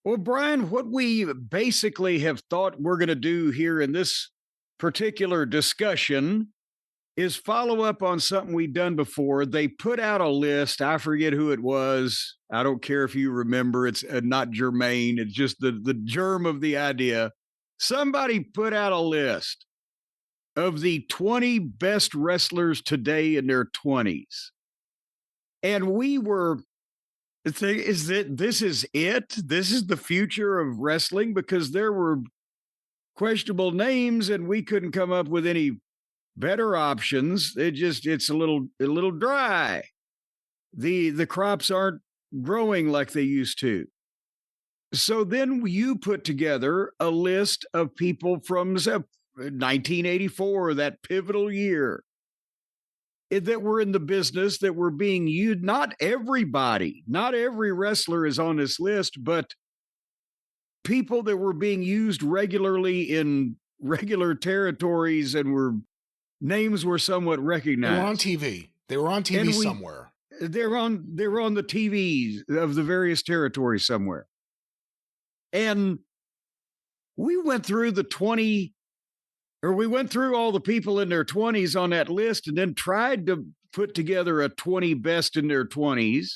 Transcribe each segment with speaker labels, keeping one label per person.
Speaker 1: Well, Brian, what we basically have thought we're going to do here in this particular discussion is follow up on something we've done before. They put out a list. I forget who it was. I don't care if you remember. It's not germane. It's just the germ of the idea. Somebody put out a list of the 20 best wrestlers today in their 20s. And we were is that this is it? This is the future of wrestling because there were questionable names and we couldn't come up with any better options. It's a little dry. The crops aren't growing like they used to. So then you put together a list of people from 1984, that pivotal year, that were in the business, that were being used. Not everybody, not every wrestler is on this list, but people that were being used regularly in regular territories and names were somewhat recognized.
Speaker 2: They were on TV. They were on TV somewhere.
Speaker 1: They were on the TVs of the various territories somewhere. And we went through all the people in their 20s on that list and then tried to put together a 20 best in their 20s.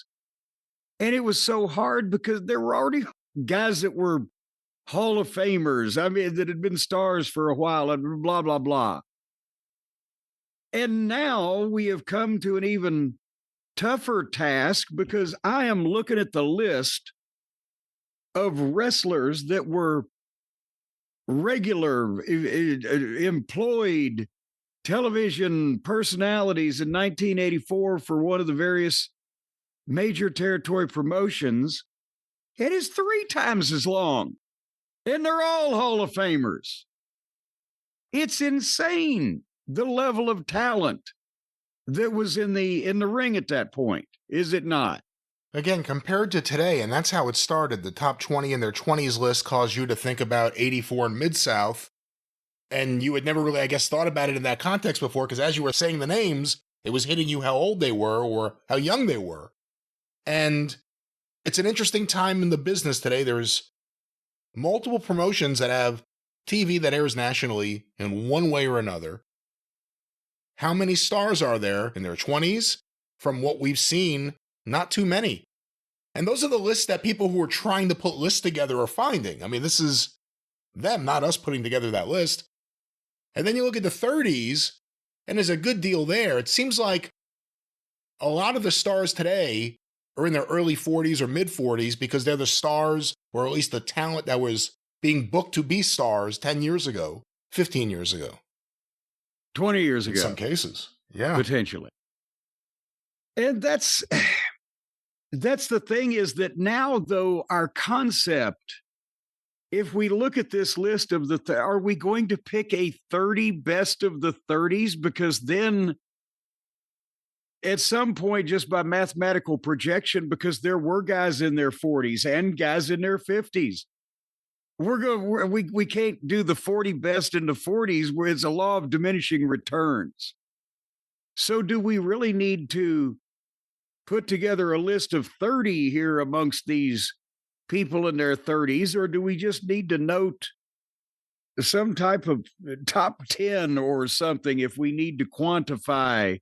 Speaker 1: And it was so hard because there were already guys that were Hall of Famers. I mean, that had been stars for a while and blah, blah, blah. And now we have come to an even tougher task because I am looking at the list of wrestlers that were regular employed television personalities in 1984 for one of the various major territory promotions. It is 3 times as long, and they're all Hall of Famers. It's insane, the level of talent that was in the ring at that point, is it not?
Speaker 2: Again, compared to today, and that's how it started, the top 20 in their 20s list caused you to think about 84 and Mid-South, and you had never really, I guess, thought about it in that context before, because as you were saying the names, it was hitting you how old they were or how young they were. And it's an interesting time in the business today. There's multiple promotions that have TV that airs nationally in one way or another. How many stars are there in their 20s? From what we've seen, not too many. And those are the lists that people who are trying to put lists together are finding. I mean, this is them, not us putting together that list. And then you look at the 30s, and there's a good deal there. It seems like a lot of the stars today are in their early 40s or mid 40s because they're the stars, or at least the talent that was being booked to be stars 10 years ago, 15 years ago.
Speaker 1: 20 years ago.
Speaker 2: In some cases. Yeah.
Speaker 1: Potentially. And that's the thing, is that now, though, our concept, if we look at this list of are we going to pick a 30 best of the 30s? Because then at some point, just by mathematical projection, because there were guys in their 40s and guys in their 50s, we can't do the 40 best in the 40s where it's a law of diminishing returns. So do we really need to put together a list of 30 here amongst these people in their 30s, or do we just need to note some type of top 10 or something if we need to quantify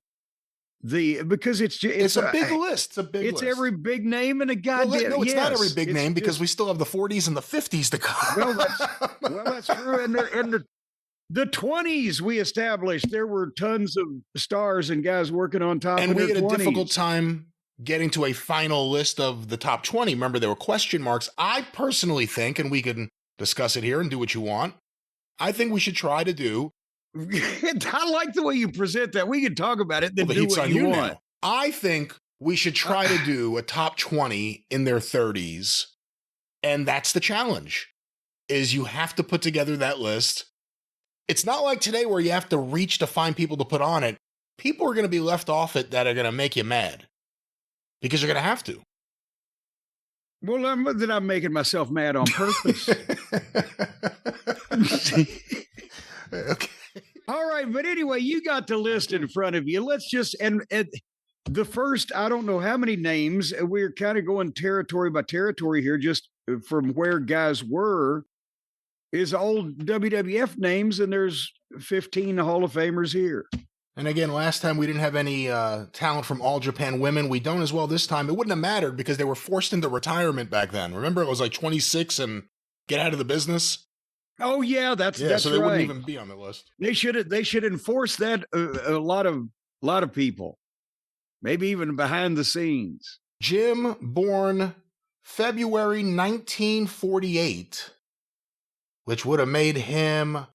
Speaker 1: because it's
Speaker 2: a big list. It's a big list.
Speaker 1: It's every big name and a goddamn.
Speaker 2: No, it's not every big name because we still have the 40s and the 50s to come.
Speaker 1: That's true. And the 20s we established there were tons of stars and guys working on top.
Speaker 2: And
Speaker 1: of
Speaker 2: we
Speaker 1: their
Speaker 2: had
Speaker 1: 20s.
Speaker 2: a difficult time getting to a final list of the top 20. Remember, there were question marks. I personally think, and we can discuss it here and do what you want, I think we should try to do.
Speaker 1: I like the way you present that. We can talk about it, then do what you want.
Speaker 2: Now. I think we should try to do a top 20 in their 30s. And that's the challenge, is you have to put together that list. It's not like today where you have to reach to find people to put on it. People are going to be left off it that are going to make you mad because you're going to have to.
Speaker 1: Well, I'm making myself mad on purpose.
Speaker 2: Okay.
Speaker 1: All right. But anyway, you got the list in front of you. Let's just, and the first, I don't know how many names. We're kind of going territory by territory here. Just from where guys were is old WWF names, and there's 15 Hall of Famers here.
Speaker 2: And again, last time we didn't have any talent from All Japan Women. We don't as well this time. It wouldn't have mattered because they were forced into retirement back then. Remember, it was like 26 and get out of the business.
Speaker 1: Oh yeah, that's
Speaker 2: so they
Speaker 1: right.
Speaker 2: wouldn't even be on the list.
Speaker 1: They should enforce that a lot of people, maybe even behind the scenes.
Speaker 2: Jim, born February 1948, which would have made him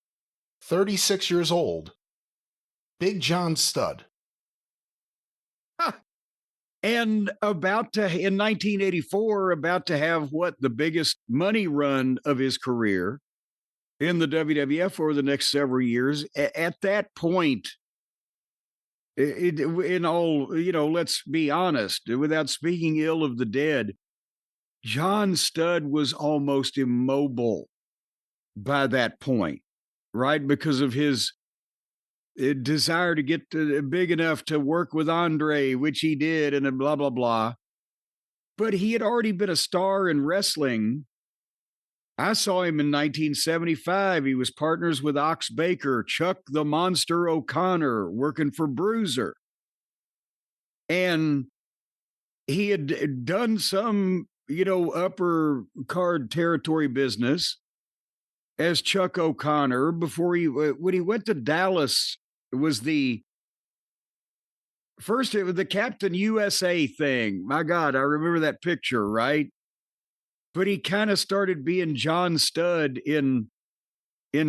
Speaker 2: 36 years old. Big John Studd.
Speaker 1: And in 1984, about to have the biggest money run of his career in the WWF for the next several years. At that point, let's be honest, without speaking ill of the dead, John Studd was almost immobile by that point, right? Because of his desire to get big enough to work with Andre, which he did, and blah, blah, blah. But he had already been a star in wrestling. I saw him in 1975. He was partners with Ox Baker, Chuck the Monster O'Connor, working for Bruiser. And he had done some, upper card territory business as Chuck O'Connor before when he went to Dallas. It was the Captain USA thing. My God, I remember that picture, right? But he kind of started being John Studd in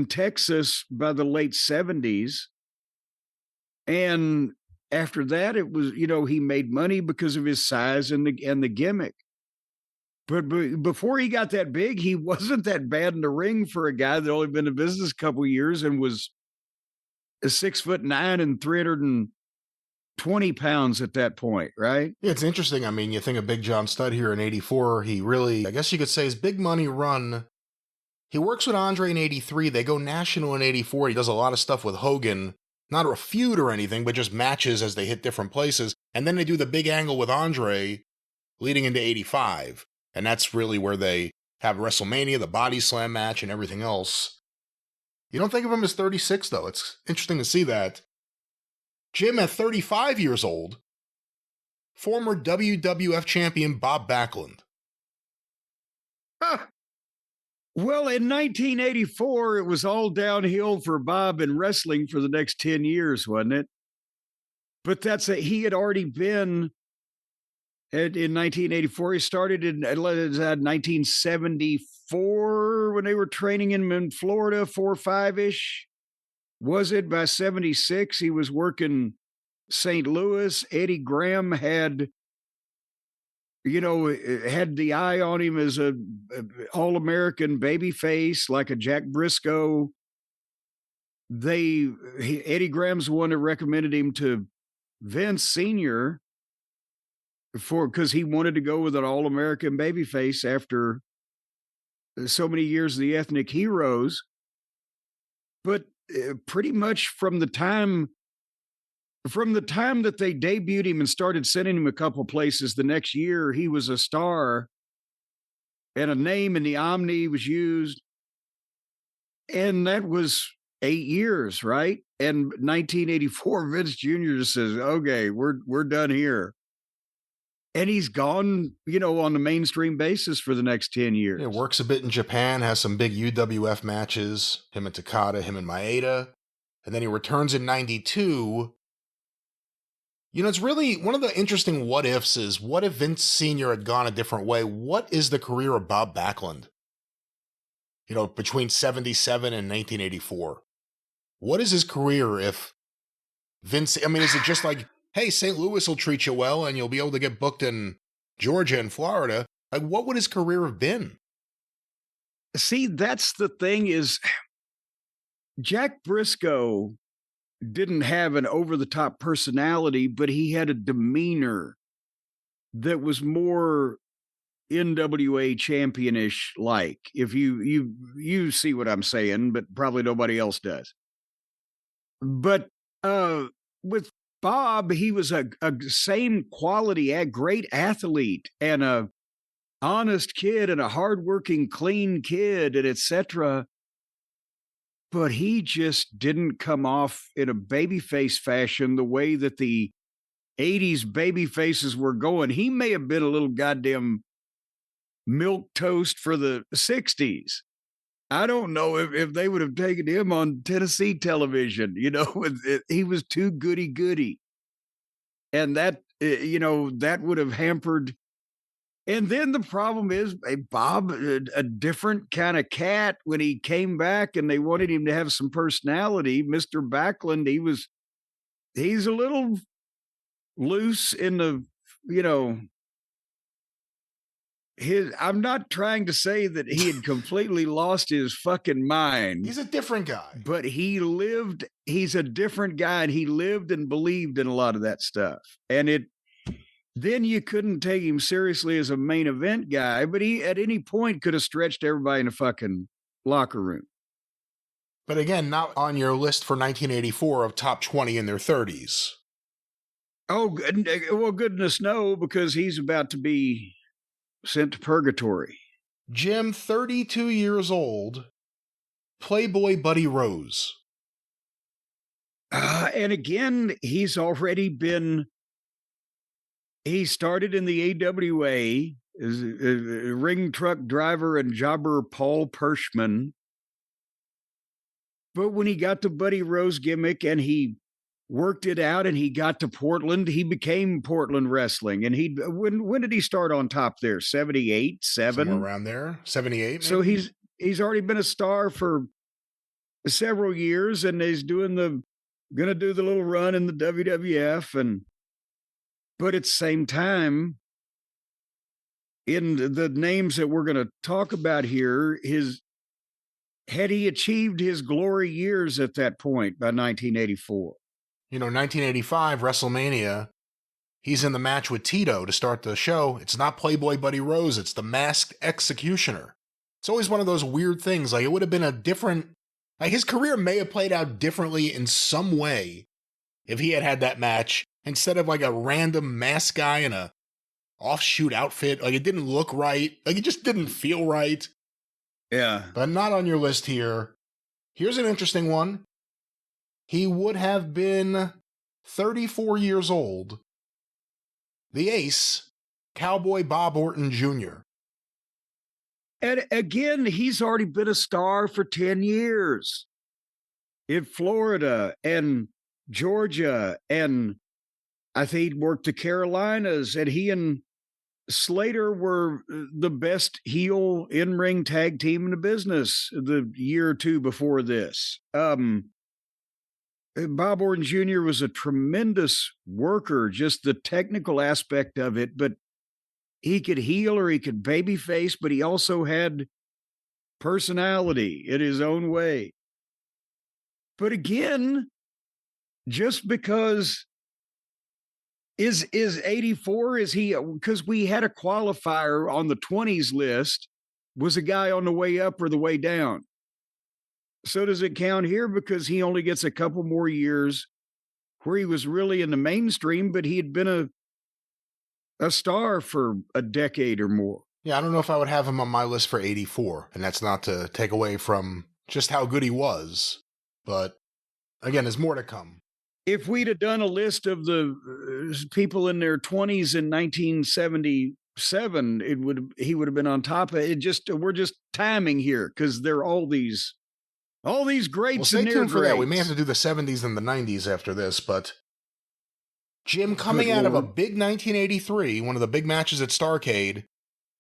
Speaker 1: Texas by the late 70s. And after that, it was, he made money because of his size and the gimmick. But before he got that big, he wasn't that bad in the ring for a guy that only been in business a couple of years and was 6'9" and 320 pounds at that point, right?
Speaker 2: Yeah, it's interesting. I mean, you think of Big John Studd here in 84. He really, I guess you could say his big money run. He works with Andre in 83. They go national in 84. He does a lot of stuff with Hogan. Not a feud or anything, but just matches as they hit different places. And then they do the big angle with Andre leading into 85. And that's really where they have WrestleMania, the body slam match, and everything else. You don't think of him as 36, though. It's interesting to see that. Jim, at 35 years old, former WWF champion Bob Backlund.
Speaker 1: Well, in 1984, it was all downhill for Bob in wrestling for the next 10 years, wasn't it? But he had already been in 1984. He started in 1974 when they were training him in Florida, 4 or 5-ish. Was it by 76? He was working St. Louis. Eddie Graham had the eye on him as a all-American baby face, like a Jack Briscoe. Eddie Graham's the one that recommended him to Vince Sr. because he wanted to go with an all-American baby face after so many years of the Ethnic Heroes. But pretty much from the time that they debuted him and started sending him a couple places, the next year he was a star, and a name in the Omni was used. And that was 8 years, right? And 1984, Vince Jr. just says, okay, we're done here. And he's gone, on the mainstream basis for the next 10 years.
Speaker 2: Yeah, works a bit in Japan, has some big UWF matches, him and Takada, him and Maeda. And then he returns in 92. It's really one of the interesting what ifs is, what if Vince Sr. had gone a different way? What is the career of Bob Backlund? Between 77 and 1984. What is his career if Vince, is it just like, hey, St. Louis will treat you well and you'll be able to get booked in Georgia and Florida? Like, what would his career have been?
Speaker 1: See, that's the thing is, Jack Briscoe didn't have an over-the-top personality, but he had a demeanor that was more NWA championish like. If you see what I'm saying, but probably nobody else does. But with Bob, he was a same quality, a great athlete and a honest kid and a hardworking, clean kid, and etc. But he just didn't come off in a babyface fashion the way that the 80s baby faces were going. He may have been a little goddamn milk toast for the 60s. I don't know if they would have taken him on Tennessee television. He was too goody-goody. And that, that would have hampered. And then the problem is, Bob, a different kind of cat when he came back and they wanted him to have some personality. Mr. Backlund, he's a little loose in the, I'm not trying to say that he had completely lost his fucking mind.
Speaker 2: He's a different guy.
Speaker 1: But he's a different guy, and he lived and believed in a lot of that stuff. And then you couldn't take him seriously as a main event guy, but he at any point could have stretched everybody in a fucking locker room.
Speaker 2: But again, not on your list for 1984 of top 20 in their 30s.
Speaker 1: Oh, well, goodness no, because he's about to be sent to purgatory.
Speaker 2: Jim, 32 years old, Playboy Buddy Rose.
Speaker 1: And again, he started in the AWA as a ring truck driver and jobber Paul Pershman. But when he got the Buddy Rose gimmick and he worked it out and he got to Portland, he became Portland Wrestling. And when did he start on top there? 78, 7?
Speaker 2: Somewhere around there, 78. Maybe?
Speaker 1: So he's already been a star for several years, and he's gonna do the little run in the WWF. But at the same time, in the names that we're going to talk about here, had he achieved his glory years at that point by 1984?
Speaker 2: 1985, WrestleMania, he's in the match with Tito to start the show. It's not Playboy Buddy Rose, it's the Masked Executioner. It's always one of those weird things. Like, it would have been a different... Like, his career may have played out differently in some way if he had that match instead of like a random masked guy in a offshoot outfit. Like, it didn't look right. Like, it just didn't feel right.
Speaker 1: Yeah.
Speaker 2: But not on your list here. Here's an interesting one. He would have been 34 years old. The Ace, Cowboy Bob Orton Jr.
Speaker 1: And again, he's already been a star for 10 years in Florida and Georgia, and I think he'd worked the Carolinas, and he and Slater were the best heel in-ring tag team in the business the year or two before this. Bob Orton Jr. was a tremendous worker, just the technical aspect of it, but he could heel or he could babyface, but he also had personality in his own way. But again, just because is 84, is he, because we had a qualifier on the 20s list, was a guy on the way up or the way down? So does it count here because he only gets a couple more years where he was really in the mainstream, but he had been a star for a decade or more?
Speaker 2: Yeah, I don't know if I would have him on my list for 84, and that's not to take away from just how good he was. But again, there's more to come.
Speaker 1: If we'd have done a list of the people in their 20s in 1977, he would have been on top of it. We're just timing here because there are all these greats.
Speaker 2: Well, stay tuned for that. We may have to do the 70s and the 90s after this, but Jim, coming out of a big 1983, one of the big matches at Starrcade,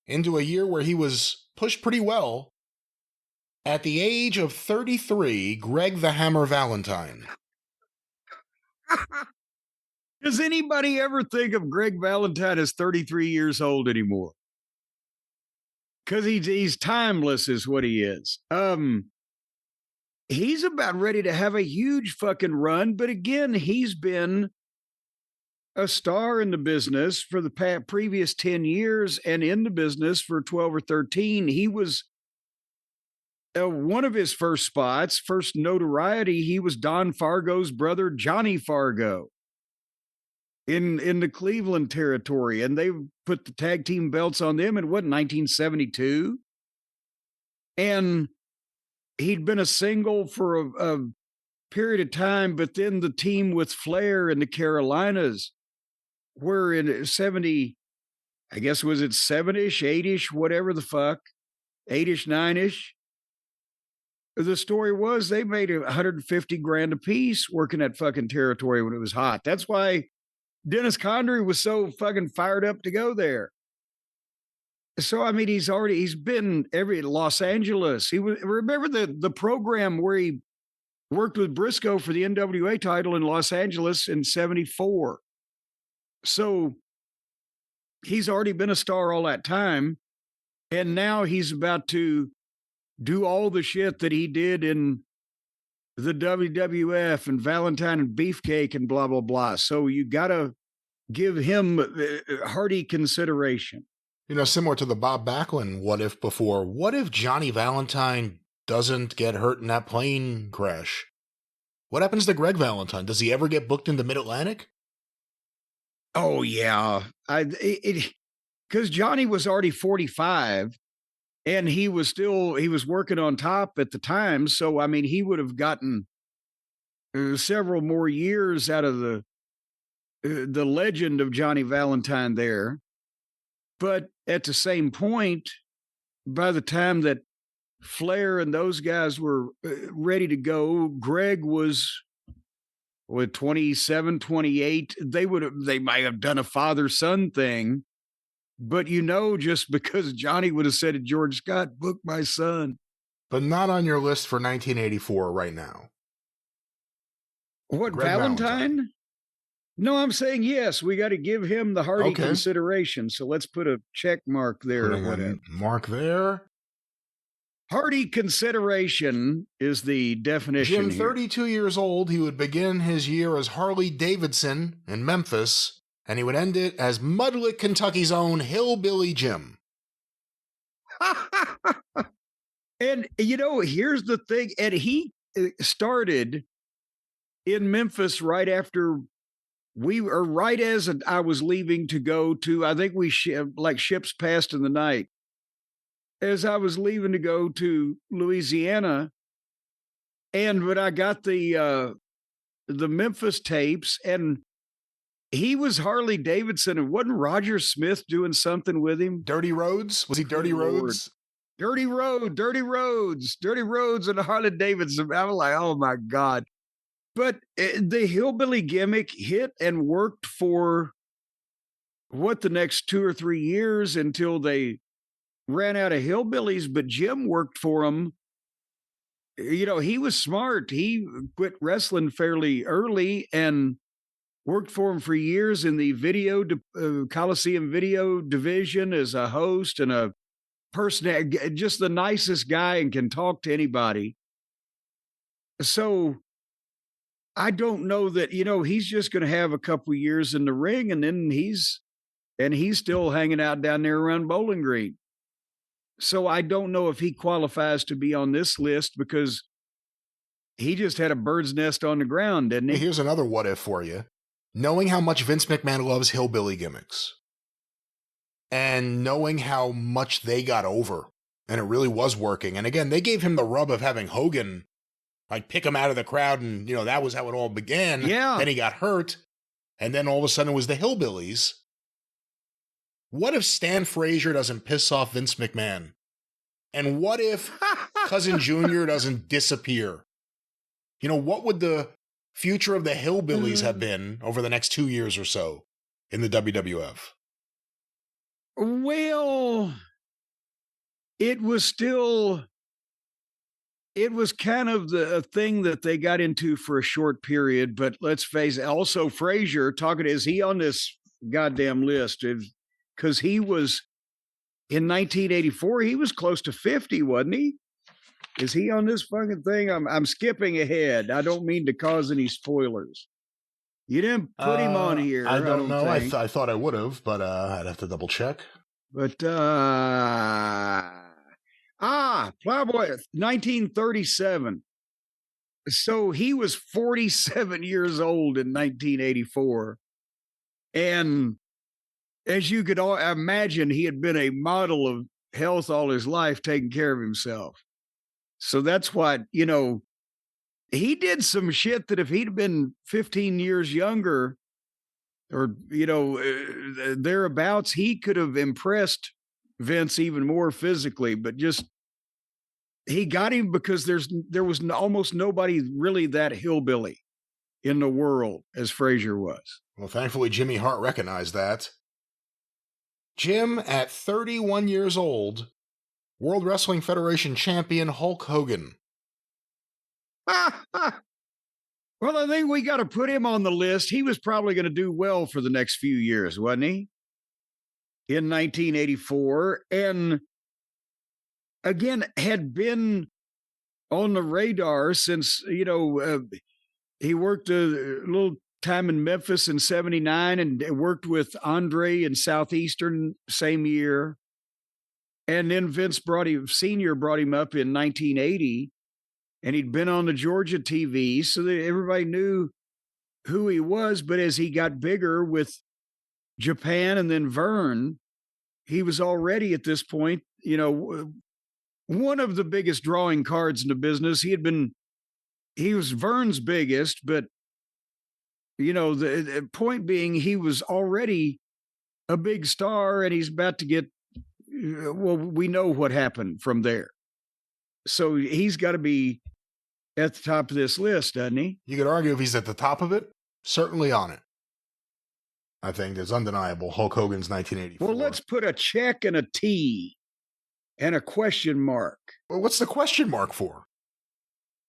Speaker 2: into a year where he was pushed pretty well, at the age of 33, Greg the Hammer Valentine.
Speaker 1: Does anybody ever think of Greg Valentine as 33 years old anymore? Because he's timeless is what he is. He's about ready to have a huge fucking run, but again, he's been a star in the business for the previous 10 years and in the business for 12 or 13. He was one of his first notoriety, he was Don Fargo's brother, Johnny Fargo. in the Cleveland territory, and they put the tag team belts on them in what, 1972? And he'd been a single for a period of time, but then the team with Flair in the Carolinas were in 70, I guess, was it 7-ish, 8-ish, whatever the fuck, 8-ish, 9-ish. The story was they made 150 grand a piece working that fucking territory when it was hot. That's why Dennis Condrey was so fucking fired up to go there. So I mean, he's been every Los Angeles. He was, remember the program where he worked with Briscoe for the NWA title in Los Angeles in 74. So he's already been a star all that time. And now he's about to do all the shit that he did in the WWF and Valentine and Beefcake and blah, blah, blah. So you got to give him hearty consideration.
Speaker 2: You know, similar to the Bob Backlund what if before, what if Johnny Valentine doesn't get hurt in that plane crash? What happens to Greg Valentine? Does he ever get booked into Mid-Atlantic?
Speaker 1: Oh, yeah. Because Johnny was already 45 and he was working on top at the time. So, I mean, he would have gotten several more years out of the legend of Johnny Valentine there. But at the same point, by the time that Flair and those guys were ready to go, Greg was with 27, 28. They might have done a father-son thing. But you know, just because Johnny would have said to George Scott, book my son.
Speaker 2: But not on your list for 1984 right now.
Speaker 1: What, Valentine? No, I'm saying yes. We got to give him the hearty consideration. So let's put a check mark there. Or whatever.
Speaker 2: Mark there.
Speaker 1: Hearty consideration is the definition.
Speaker 2: Jim, 32 years old, he would begin his year as Harley Davidson in Memphis, and he would end it as Mudlick, Kentucky's own Hillbilly Jim.
Speaker 1: And, you know, here's the thing. And he started in Memphis right after right as I was leaving to go to, I think like ships passed in the night. As I was leaving to go to Louisiana, and when I got the Memphis tapes, and he was Harley Davidson, and wasn't Roger Smith doing something with him?
Speaker 2: Dirty Roads? Was he Dirty Roads?
Speaker 1: Dirty Roads, and Harley Davidson. I was like, oh my God. But the hillbilly gimmick hit and worked for the next 2 or 3 years until they ran out of hillbillies, but Jim worked for him. You know, he was smart. He quit wrestling fairly early and worked for him for years in the Coliseum video division as a host and a person, just the nicest guy and can talk to anybody. So I don't know that, you know, he's just going to have a couple years in the ring, and then he's still hanging out down there around Bowling Green. So I don't know if he qualifies to be on this list because he just had a bird's nest on the ground, didn't he?
Speaker 2: Here's another what if for you. Knowing how much Vince McMahon loves hillbilly gimmicks and knowing how much they got over and it really was working. And again, they gave him the rub of having Hogan like pick him out of the crowd, and you know, that was how it all began.
Speaker 1: Yeah.
Speaker 2: Then he got hurt, and then all of a sudden it was the hillbillies. What if Stan Frazier doesn't piss off Vince McMahon? And what if Cousin Junior doesn't disappear? You know, what would the future of the hillbillies have been over the next 2 years or so in the WWF?
Speaker 1: Well, it was kind of a thing that they got into for a short period, but let's face it, also Frazier, is he on this goddamn list? Because he was, in 1984, he was close to 50, wasn't he? Is he on this fucking thing? I'm skipping ahead. I don't mean to cause any spoilers. You didn't put him on here.
Speaker 2: I don't know. I thought I would have, but I'd have to double check.
Speaker 1: But, Plowboy, 1937. So he was 47 years old in 1984. And as you could all imagine, he had been a model of health all his life, taking care of himself. So that's what, he did some shit that if he'd been 15 years younger or, thereabouts, he could have impressed Vince even more physically, but just he got him because there was almost nobody really that hillbilly in the world as Frazier was.
Speaker 2: Well, thankfully, Jimmy Hart recognized that. Jim, at 31 years old, World Wrestling Federation champion Hulk Hogan.
Speaker 1: Well, I think we got to put him on the list. He was probably going to do well for the next few years, wasn't he? In 1984. And again, had been on the radar since, he worked a little time in Memphis in 79 and worked with Andre in Southeastern same year. And then Vince Sr. brought him up in 1980, and he'd been on the Georgia TV, so that everybody knew who he was. But as he got bigger with Japan and then Vern, he was already at this point, one of the biggest drawing cards in the business. He was Vern's biggest, but the point being, he was already a big star, and he's about to get, we know what happened from there. So he's got to be at the top of this list, doesn't he?
Speaker 2: You could argue if he's at the top of it, certainly on it. I think it's undeniable. Hulk Hogan's 1984.
Speaker 1: Well, let's put a check and a T and a question mark.
Speaker 2: Well, what's the question mark for?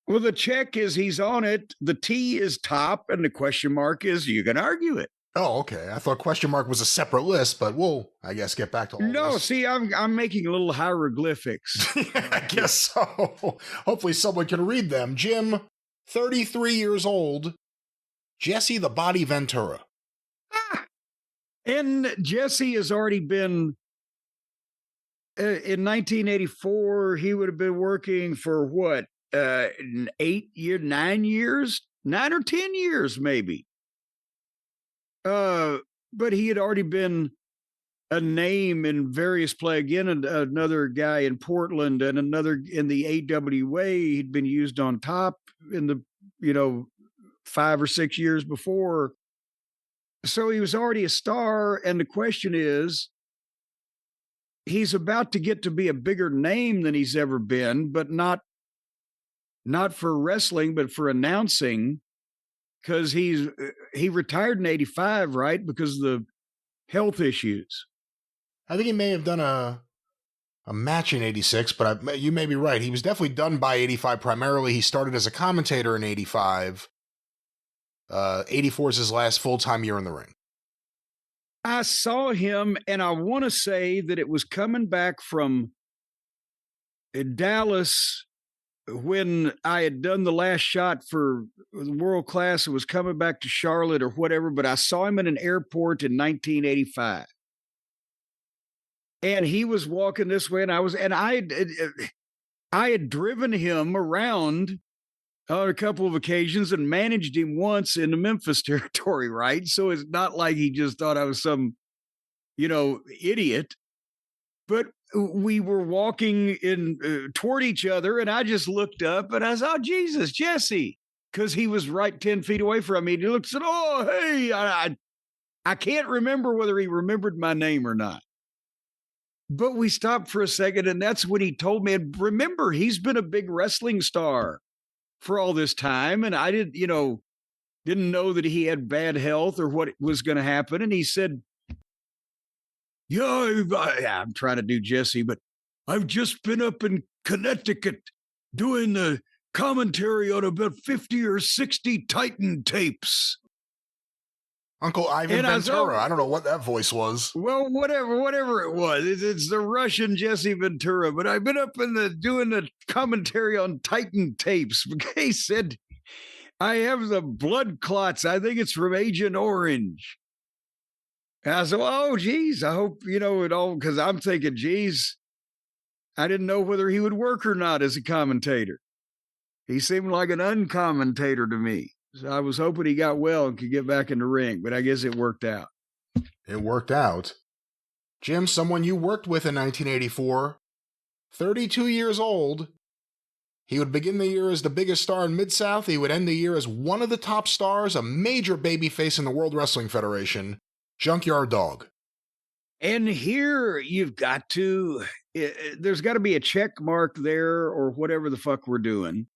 Speaker 1: Well, the check is he's on it. The T is top, and the question mark is you can argue it.
Speaker 2: Oh, okay. I thought question mark was a separate list, but we'll, I guess, get back to all
Speaker 1: No,
Speaker 2: this.
Speaker 1: see, I'm making little hieroglyphics.
Speaker 2: I guess so. Hopefully someone can read them. Jim, 33 years old, Jesse the Body Ventura.
Speaker 1: And Jesse has already been, in 1984, he would have been working for what? 9 years, 9 or 10 years, maybe. But he had already been a name in various play. Again, another guy in Portland and another in the AWA. He'd been used on top in the, 5 or 6 years before. So he was already a star. And the question is, he's about to get to be a bigger name than he's ever been, but not for wrestling, but for announcing, because he retired in 85, right? Because of the health issues.
Speaker 2: I think he may have done a match in 86, but you may be right. He was definitely done by 85 primarily. He started as a commentator in 85. 84 is his last full-time year in the ring.
Speaker 1: I saw him, and I want to say that it was coming back from Dallas when I had done the last shot for World Class. It was coming back to Charlotte or whatever, but I saw him in an airport in 1985. And he was walking this way, and I had driven him around on a couple of occasions and managed him once in the Memphis territory, right? So it's not like he just thought I was some, idiot. But we were walking toward each other, and I just looked up, and I said, "Oh, Jesus, Jesse," because he was right 10 feet away from me. And he looked and said, "Oh, hey," I can't remember whether he remembered my name or not. But we stopped for a second, and that's when he told me, and remember, he's been a big wrestling star for all this time, and I didn't know that he had bad health or what was going to happen. And he said, "Yeah, I'm trying to do Jesse, but I've just been up in Connecticut doing the commentary on about 50 or 60 Titan tapes."
Speaker 2: Uncle Ivan Ventura. I don't know what that voice was.
Speaker 1: Well, whatever it was. It's the Russian Jesse Ventura. But I've been up doing the commentary on Titan tapes. He said, "I have the blood clots. I think it's from Agent Orange." And I said, "Oh, geez, I hope, it all," because I'm thinking, geez, I didn't know whether he would work or not as a commentator. He seemed like an uncommentator to me. So I was hoping he got well and could get back in the ring, but I guess it worked out.
Speaker 2: It worked out. Jim, someone you worked with in 1984, 32 years old. He would begin the year as the biggest star in Mid-South. He would end the year as one of the top stars, a major babyface in the World Wrestling Federation, Junkyard Dog.
Speaker 1: And here you've got to, there's got to be a check mark there or whatever the fuck we're doing.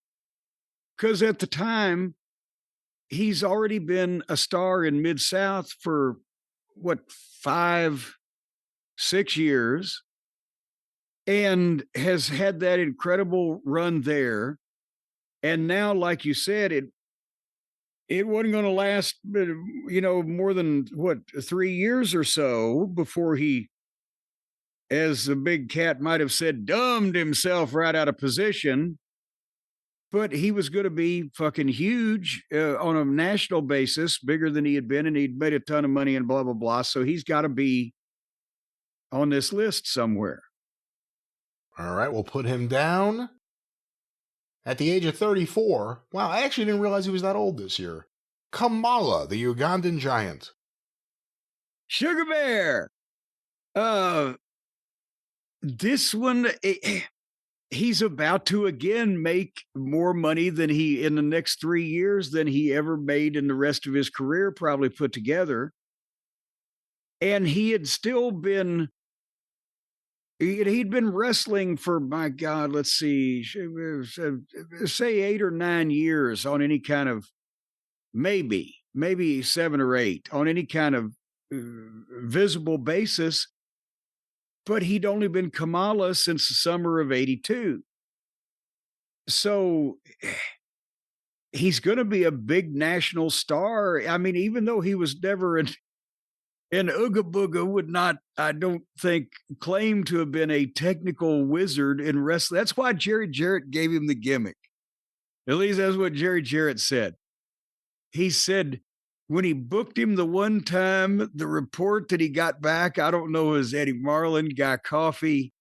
Speaker 1: Because at the time, he's already been a star in Mid-South for, 5, 6 years, and has had that incredible run there. And now, like you said, it wasn't going to last, more than 3 years or so before he, as the big cat might have said, dumbed himself right out of position. But he was going to be fucking huge on a national basis, bigger than he had been, and he'd made a ton of money and blah, blah, blah. So he's got to be on this list somewhere.
Speaker 2: All right, we'll put him down. At the age of 34, wow, I actually didn't realize he was that old this year. Kamala, the Ugandan giant.
Speaker 1: Sugar Bear. This one, he's about to again make more money than he in the next 3 years than he ever made in the rest of his career, probably put together. And he had still been, he'd been wrestling for, my God, let's see, say 8 or 9 years on any kind of, maybe 7 or 8 on any kind of visible basis. But he'd only been Kamala since the summer of 82. So he's going to be a big national star. I mean, even though he was never an Ooga Booga, would not, I don't think, claim to have been a technical wizard in wrestling. That's why Jerry Jarrett gave him the gimmick. At least that's what Jerry Jarrett said. He said, when he booked him the one time, the report that he got back, I don't know, it was Eddie Marlin, Guy Coffey,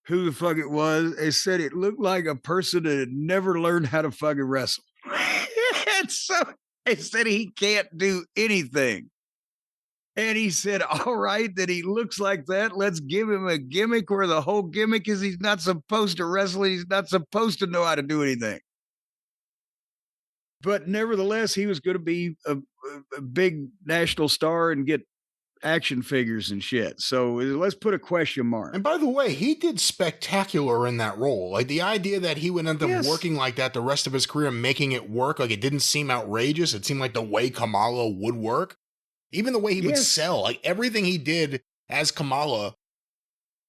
Speaker 1: who the fuck it was. They said it looked like a person that had never learned how to fucking wrestle. And so they said he can't do anything. And he said, all right, that he looks like that. Let's give him a gimmick where the whole gimmick is he's not supposed to wrestle. He's not supposed to know how to do anything. But nevertheless, he was going to be a big national star and get action figures and shit. So let's put a question mark.
Speaker 2: And by the way, he did spectacular in that role. Like the idea that he would end up working like that the rest of his career, making it work, like it didn't seem outrageous. It seemed like the way Kamala would work. Even the way he would sell, like everything he did as Kamala,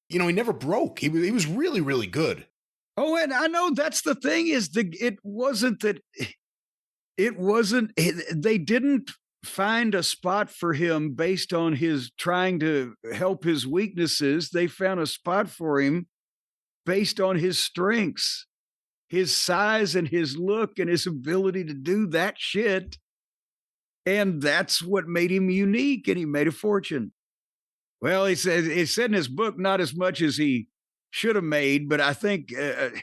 Speaker 2: he never broke. He was really, really good.
Speaker 1: Oh, and I know that's the thing is they didn't find a spot for him based on his trying to help his weaknesses. They found a spot for him based on his strengths, his size and his look and his ability to do that shit. And that's what made him unique, and he made a fortune. Well, he said in his book, not as much as he should have made, but I think the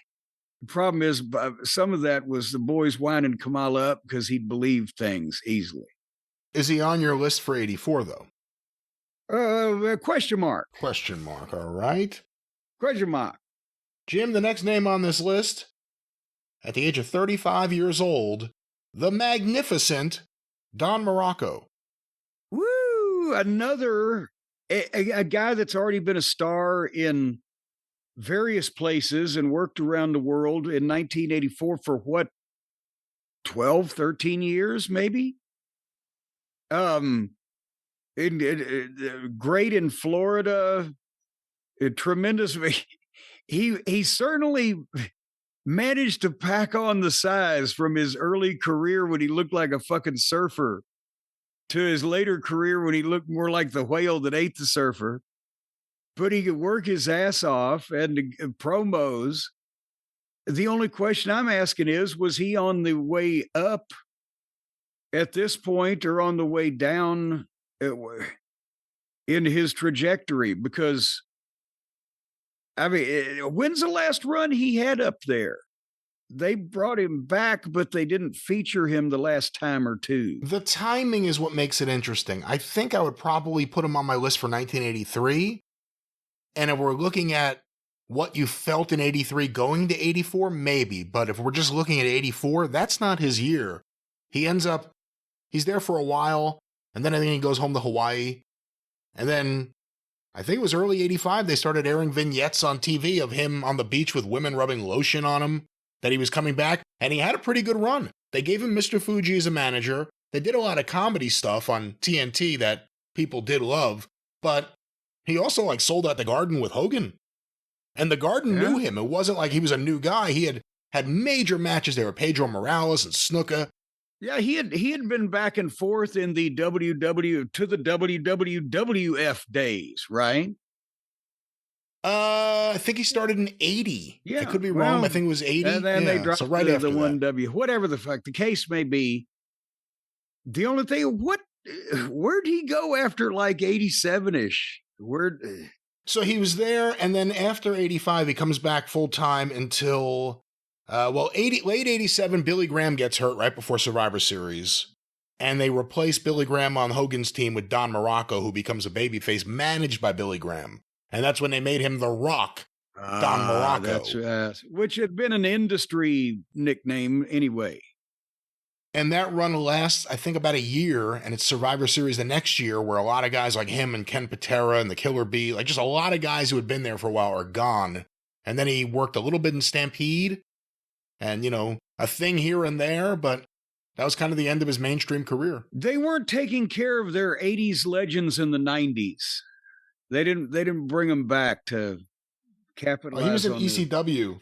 Speaker 1: problem is some of that was the boys winding Kamala up because he'd believe things easily.
Speaker 2: Is he on your list for 84, though?
Speaker 1: Question mark.
Speaker 2: Question mark, all right.
Speaker 1: Question mark.
Speaker 2: Jim, the next name on this list, at the age of 35 years old, the magnificent Don Morocco.
Speaker 1: Woo! Another, a guy that's already been a star in various places and worked around the world in 1984 for 12, 13 years, maybe? Great in Florida, tremendous. He certainly managed to pack on the size from his early career when he looked like a fucking surfer to his later career when he looked more like the whale that ate the surfer. But he could work his ass off and promos. The only question I'm asking is, was he on the way up at this point or on the way down in his trajectory? Because, I mean, when's the last run he had up there? they brought him back, but they didn't feature him the last time or two.
Speaker 2: The timing is what makes it interesting. I think I would probably put him on my list for 1983. And if we're looking at what you felt in 83 going to 84, maybe. But if we're just looking at 84, that's not his year. He's there for a while, and then I think he goes home to Hawaii. And then I think it was early 85, they started airing vignettes on TV of him on the beach with women rubbing lotion on him, that he was coming back, and he had a pretty good run. They gave him Mr. Fuji as a manager. They did a lot of comedy stuff on TNT that people did love, but he also sold out the Garden with Hogan. And the Garden knew him. It wasn't like he was a new guy. He had major matches there with Pedro Morales and Snuka.
Speaker 1: Yeah, he had been back and forth in the to the WWF days, right?
Speaker 2: I think he started in 80.
Speaker 1: Yeah,
Speaker 2: I could be wrong. I think it was 80.
Speaker 1: And then they dropped
Speaker 2: so right after
Speaker 1: the 1W, whatever the fuck the case may be. The only thing, where'd he go after 87-ish?
Speaker 2: So he was there, and then after 85, he comes back full-time until, late 87, Billy Graham gets hurt right before Survivor Series. And they replace Billy Graham on Hogan's team with Don Morocco, who becomes a babyface managed by Billy Graham. And that's when they made him The Rock, Don Morocco.
Speaker 1: Which had been an industry nickname anyway.
Speaker 2: And that run lasts, I think, about a year, and it's Survivor Series the next year, where a lot of guys like him and Ken Patera and the Killer Bee, just a lot of guys who had been there for a while are gone. And then he worked a little bit in Stampede, and, a thing here and there, but that was kind of the end of his mainstream career.
Speaker 1: They weren't taking care of their 80s legends in the 90s. They didn't bring them back to capitalize.
Speaker 2: He was in ECW.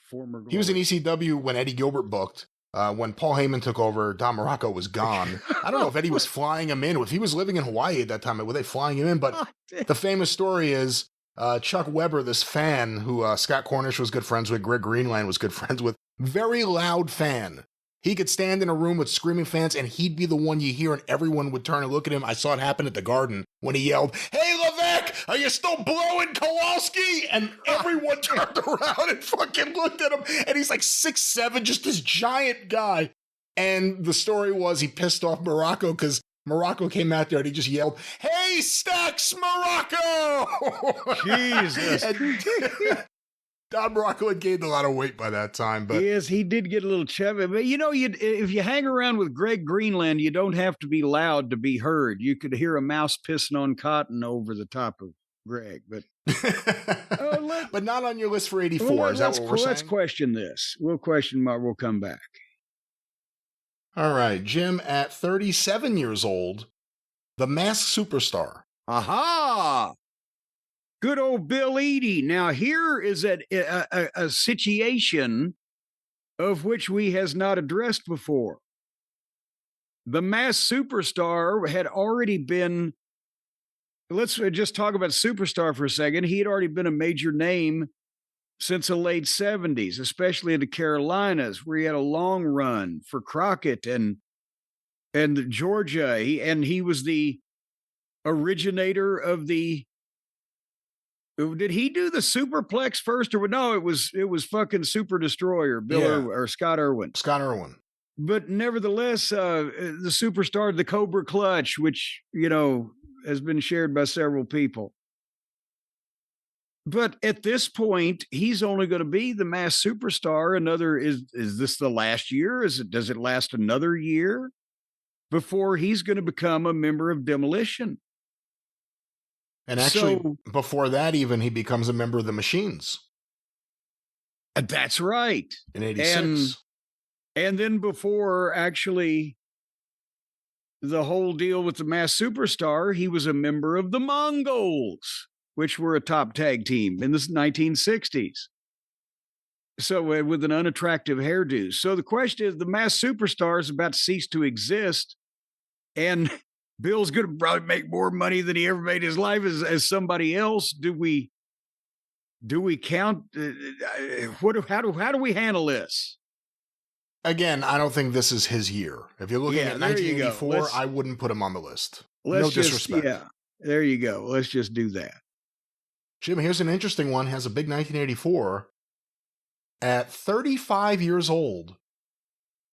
Speaker 2: He was in ECW when Eddie Gilbert booked. When Paul Heyman took over, Don Morocco was gone. I don't know if Eddie was flying him in. If he was living in Hawaii at that time, were they flying him in? But the famous story is Chuck Weber, this fan who Scott Cornish was good friends with, Greg Greenland was good friends with, very loud fan. He could stand in a room with screaming fans, and he'd be the one you hear, and everyone would turn and look at him. I saw it happen at the Garden when he yelled, "Hey, Levesque, are you still blowing Kowalski?" And everyone turned around and fucking looked at him. And he's 6'7", just this giant guy. And the story was he pissed off Morocco because Morocco came out there and he just yelled, "Hey, Stacks Morocco!"
Speaker 1: Jesus.
Speaker 2: Don Morocco had gained a lot of weight by that time. But
Speaker 1: yes, he did get a little chubby. But, if you hang around with Greg Greenland, you don't have to be loud to be heard. You could hear a mouse pissing on cotton over the top of Greg. But
Speaker 2: but not on your list for 84. Is that what we're saying?
Speaker 1: Let's question this. We'll question Mark. We'll come back.
Speaker 2: All right. Jim, at 37 years old, the Masked Superstar.
Speaker 1: Aha! Good old Bill Eadie. Now, here is a situation of which we has not addressed before. The Masked Superstar had already been, let's just talk about Superstar for a second. He had already been a major name since the late 70s, especially in the Carolinas, where he had a long run for Crockett and Georgia. He was the originator of the. Did he do the Superplex first, or no? It was fucking Super Destroyer, or Scott Irwin.
Speaker 2: Scott Irwin.
Speaker 1: But nevertheless, the Superstar, the Cobra Clutch, which has been shared by several people. But at this point, he's only going to be the Masked Superstar. Is this the last year? Does it last another year before he's going to become a member of Demolition?
Speaker 2: And actually, before that, even he becomes a member of the Machines.
Speaker 1: That's right.
Speaker 2: In 86.
Speaker 1: And then before actually the whole deal with the Masked Superstar, he was a member of the Mongols, which were a top tag team in the 1960s. So with an unattractive hairdo. So the question is, the Masked Superstar is about to cease to exist. And Bill's going to probably make more money than he ever made in his life as somebody else. Do we count? How do we handle this?
Speaker 2: Again, I don't think this is his year. If you're looking at 1984, I wouldn't put him on the list. No disrespect.
Speaker 1: Yeah, there you go. Let's just do that.
Speaker 2: Jim, here's an interesting one. Has a big 1984. At 35 years old,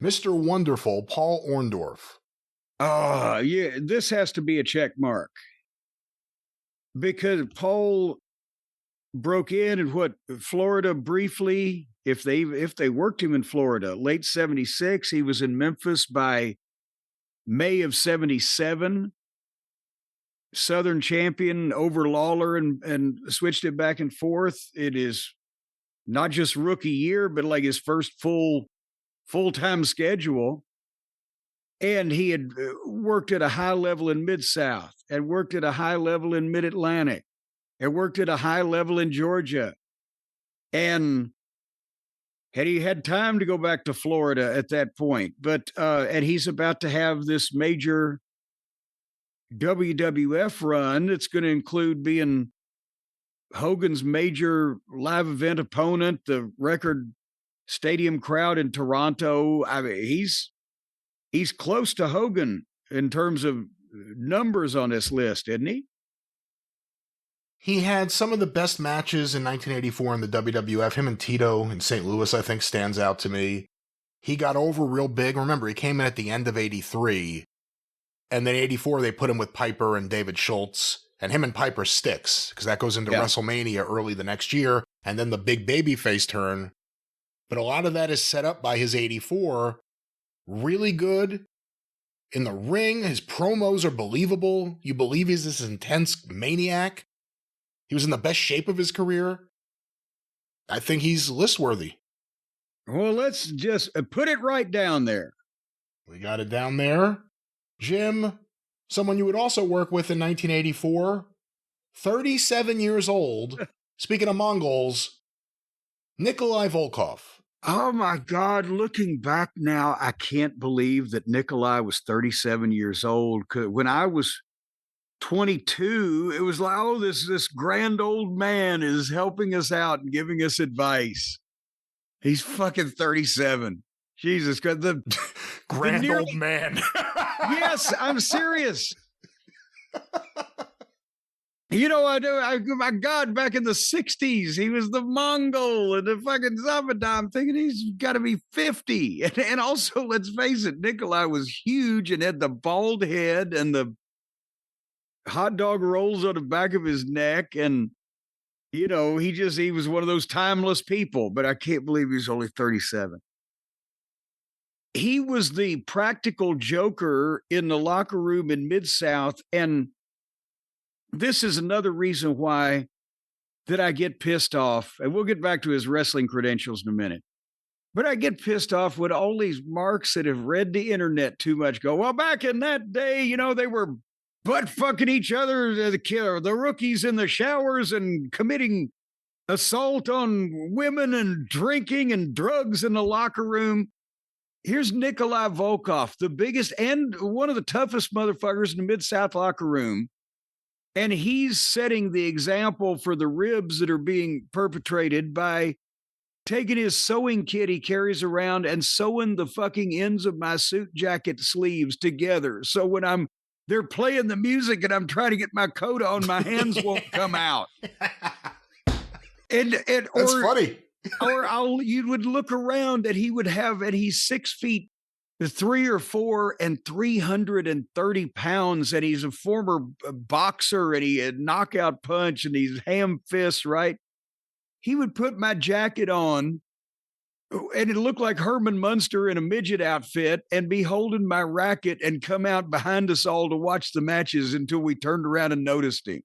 Speaker 2: Mr. Wonderful Paul Orndorff.
Speaker 1: Oh, yeah, this has to be a check mark because Paul broke in what, Florida briefly. If they worked him in Florida, late 76, he was in Memphis by May of 77. Southern champion over Lawler and switched it back and forth. It is not just rookie year, but like his first full-time schedule. And he had worked at a high level in Mid-South, and worked at a high level in Mid-Atlantic, and worked at a high level in Georgia. And had he had time to go back to Florida at that point, but and he's about to have this major WWF run. It's going to include being Hogan's major live event opponent, the record stadium crowd in Toronto. I mean, he's close to Hogan in terms of numbers on this list, isn't he?
Speaker 2: He had some of the best matches in 1984 in the WWF. Him and Tito in St. Louis, I think, stands out to me. He got over real big. Remember, he came in at the end of 83. And then 84, they put him with Piper and David Schultz. And him and Piper sticks, because that goes into WrestleMania early the next year. And then the big babyface turn. But a lot of that is set up by his 84. Really good in the ring. His promos are believable. You believe he's this intense maniac. He was in the best shape of his career. I think he's list worthy.
Speaker 1: Well, let's just put it right down there.
Speaker 2: We got it down there. Jim, someone you would also work with in 1984, 37 years old. Speaking of Mongols, Nikolai Volkov.
Speaker 1: Oh my God, looking back now, I can't believe that Nikolai was 37 years old. When I was 22, it was like, oh, this grand old man is helping us out and giving us advice. He's fucking 37. Jesus Christ. The
Speaker 2: grand old man.
Speaker 1: Yes, I'm serious. You know, my God, back in the 60s, he was the Mongol and the fucking Zabada. I'm thinking he's got to be 50. And also, let's face it, Nikolai was huge and had the bald head and the hot dog rolls on the back of his neck. And, you know, he was one of those timeless people, but I can't believe he was only 37. He was the practical joker in the locker room in Mid-South. And this is another reason why that I get pissed off. And we'll get back to his wrestling credentials in a minute. But I get pissed off when all these marks that have read the internet too much go, well, back in that day, you know, they were butt fucking each other, the rookies in the showers and committing assault on women and drinking and drugs in the locker room. Here's Nikolai Volkov, the biggest and one of the toughest motherfuckers in the Mid-South locker room. And he's setting the example for the ribs that are being perpetrated by taking his sewing kit he carries around and sewing the fucking ends of my suit jacket sleeves together. So when they're playing the music and I'm trying to get my coat on, my hands won't come out. And
Speaker 2: That's funny.
Speaker 1: You would look around and he would have, and he's 6'3" or 4 and 330 pounds, and he's a former boxer, and he had knockout punch and he's ham fists, right? He would put my jacket on and it looked like Herman Munster in a midget outfit and be holding my racket and come out behind us all to watch the matches until we turned around and noticed him.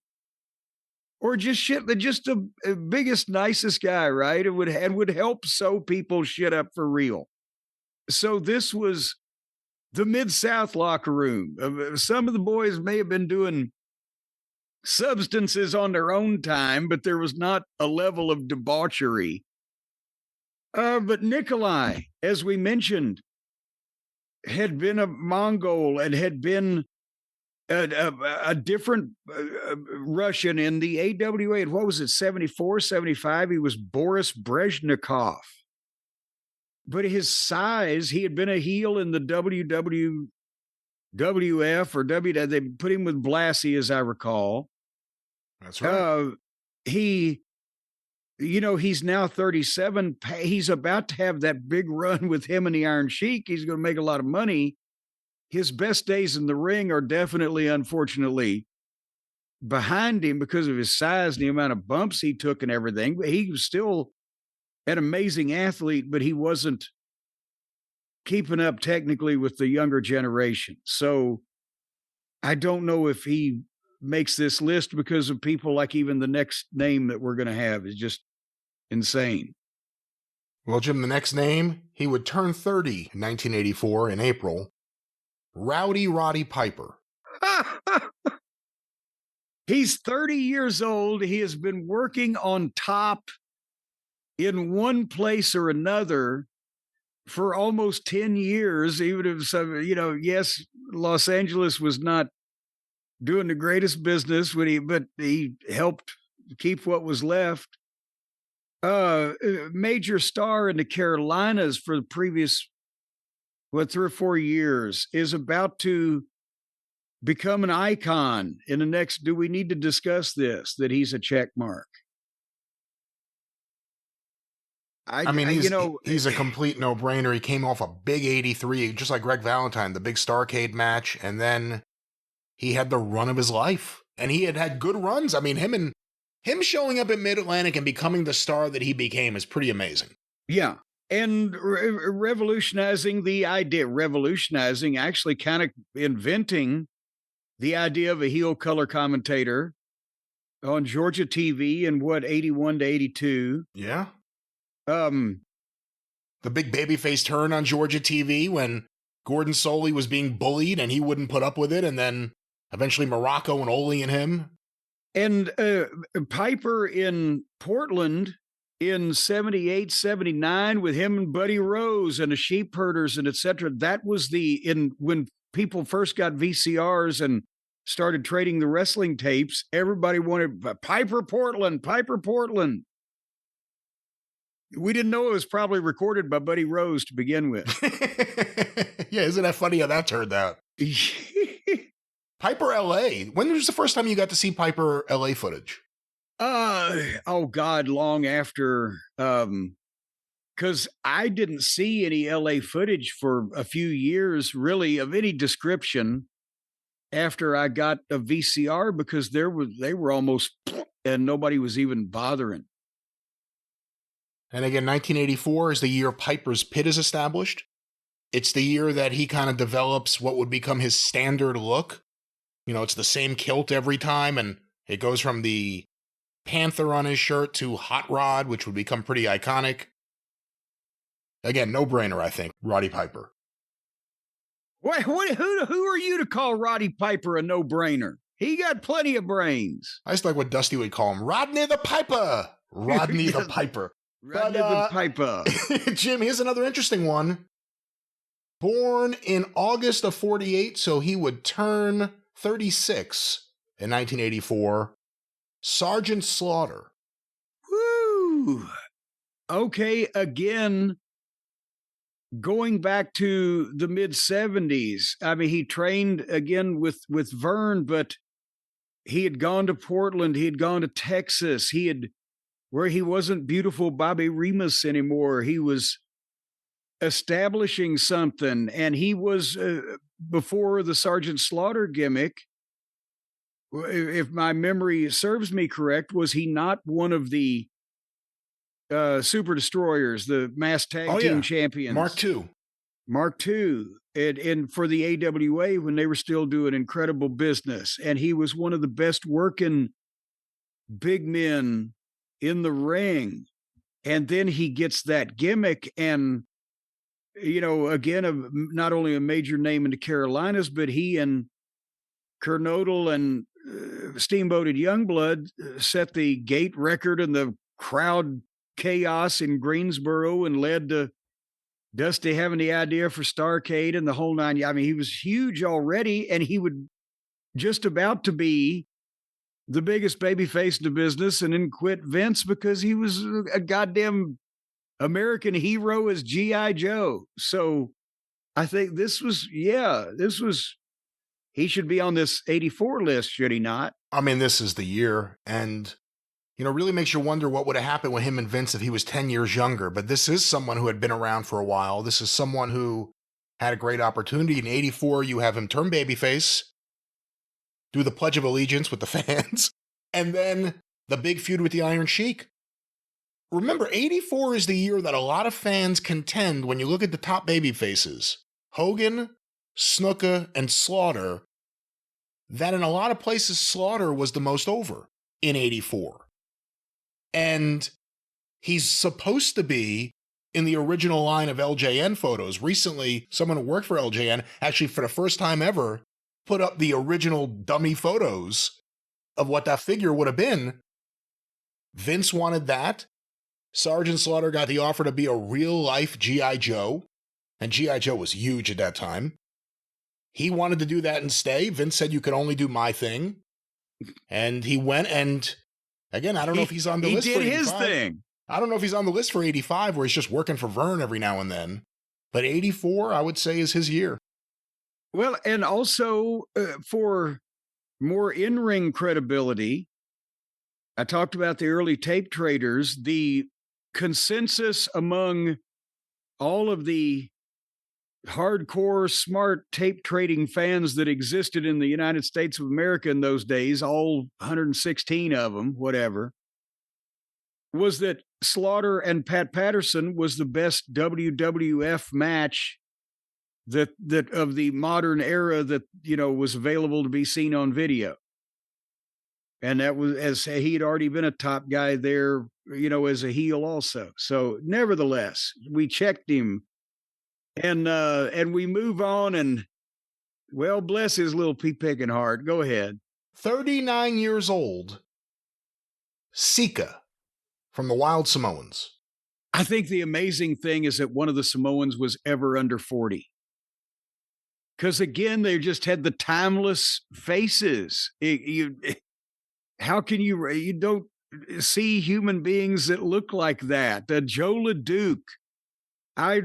Speaker 1: Or just the biggest, nicest guy, right? It would help sew people's shit up for real. So this was the Mid-South locker room. Some of the boys may have been doing substances on their own time, but there was not a level of debauchery. But Nikolai, as we mentioned, had been a Mongol and had been a different Russian in the AWA. What was it, 74, 75? He was Boris Brezhnikov. But his size, he had been a heel in the WWF or they put him with Blassie, as I recall.
Speaker 2: That's right.
Speaker 1: He He's now 37. He's about to have that big run with him and the Iron Sheik. He's going to make a lot of money. His best days in the ring are definitely, unfortunately, behind him because of his size and the amount of bumps he took and everything. But he was still an amazing athlete, but he wasn't keeping up technically with the younger generation. So I don't know if he makes this list because of people like even the next name that we're going to have is just insane.
Speaker 2: Well, Jim, the next name, he would turn 30 in 1984 in April. Rowdy Roddy Piper.
Speaker 1: He's 30 years old. He has been working on top in one place or another for almost 10 years, even if some, yes, Los Angeles was not doing the greatest business but he helped keep what was left. Major star in the Carolinas for the previous, 3 or 4 years, is about to become an icon in the next. Do we need to discuss this, that he's a check mark?
Speaker 2: I mean, he's a complete no-brainer. He came off a big 83, just like Greg Valentine, the big Starrcade match, and then he had the run of his life. And he had good runs. I mean, him showing up at Mid-Atlantic and becoming the star that he became is pretty amazing.
Speaker 1: Yeah. And revolutionizing the idea, actually kind of inventing the idea of a heel color commentator on Georgia TV in 81 to 82.
Speaker 2: Yeah. The big babyface turn on Georgia TV when Gordon Soley was being bullied and he wouldn't put up with it, and then eventually Morocco and Ole and him.
Speaker 1: And Piper in Portland in 78, 79 with him and Buddy Rose and the Sheep Herders and etc. That was when people first got VCRs and started trading the wrestling tapes, everybody wanted Piper Portland. We didn't know it was probably recorded by Buddy Rose to begin with.
Speaker 2: Yeah, isn't that funny how that turned out? Piper LA. When was the first time you got to see Piper LA footage?
Speaker 1: Oh God, long after, because I didn't see any LA footage for a few years, really, of any description after I got a VCR, because they were almost, and nobody was even bothering.
Speaker 2: And again, 1984 is the year Piper's Pit is established. It's the year that he kind of develops what would become his standard look. It's the same kilt every time, and it goes from the Panther on his shirt to Hot Rod, which would become pretty iconic. Again, no-brainer, I think, Roddy Piper.
Speaker 1: Who are you to call Roddy Piper a no-brainer? He got plenty of brains.
Speaker 2: I just like what Dusty would call him, Rodney the Piper. Rodney the Piper.
Speaker 1: Rodney the Piper.
Speaker 2: Jim, here's another interesting one. Born in August of 48, so he would turn 36 in 1984. Sergeant Slaughter.
Speaker 1: Woo! Okay, again, going back to the mid-70s. I mean, he trained again with Vern, but he had gone to Portland. He had gone to Texas. Where he wasn't beautiful Bobby Remus anymore. He was establishing something, and he was, before the Sergeant Slaughter gimmick, if my memory serves me correct, was he not one of the Super Destroyers, the mass tag team champions? Mark II. And for the AWA when they were still doing incredible business. And he was one of the best working big men in the ring. And then he gets that gimmick and, again, not only a major name in the Carolinas, but he and Kernodle and Steamboated Youngblood set the gate record and the crowd chaos in Greensboro and led to Dusty having the idea for Starrcade and the whole nine. I mean, he was huge already, and he would just about to be the biggest babyface in the business, and then quit Vince because he was a goddamn American hero as G.I. Joe. So I think he should be on this 84 list, should he not?
Speaker 2: I mean, this is the year. And really makes you wonder what would have happened with him and Vince if he was 10 years younger. But this is someone who had been around for a while. This is someone who had a great opportunity. In 84, you have him turn babyface, do the Pledge of Allegiance with the fans, and then the big feud with the Iron Sheik. Remember, 84 is the year that a lot of fans contend when you look at the top baby faces, Hogan, Snuka, and Slaughter, that in a lot of places Slaughter was the most over in 84. And he's supposed to be in the original line of LJN photos. Recently, someone who worked for LJN, actually for the first time ever, put up the original dummy photos of what that figure would have been. Vince wanted that. Sergeant Slaughter got the offer to be a real-life G.I. Joe, and G.I. Joe was huge at that time. He wanted to do that and stay. Vince said, you can only do my thing. And he went, and again, I don't know if he's on the list for 85. He did his thing. I don't know if he's on the list for 85, where he's just working for Vern every now and then. But 84, I would say, is his year.
Speaker 1: Well, and also for more in-ring credibility, I talked about the early tape traders. The consensus among all of the hardcore, smart tape trading fans that existed in the United States of America in those days, all 116 of them, whatever, was that Slaughter and Pat Patterson was the best WWF match that of the modern era that, was available to be seen on video. And that was, as he'd already been a top guy there, as a heel also. So nevertheless, we checked him and we move on, and well, bless his little pea-picking heart. Go ahead.
Speaker 2: 39 years old, Sika from the Wild Samoans.
Speaker 1: I think the amazing thing is that one of the Samoans was ever under 40. Because again, they just had the timeless faces. How can you don't see human beings that look like that? Joe LeDuc. I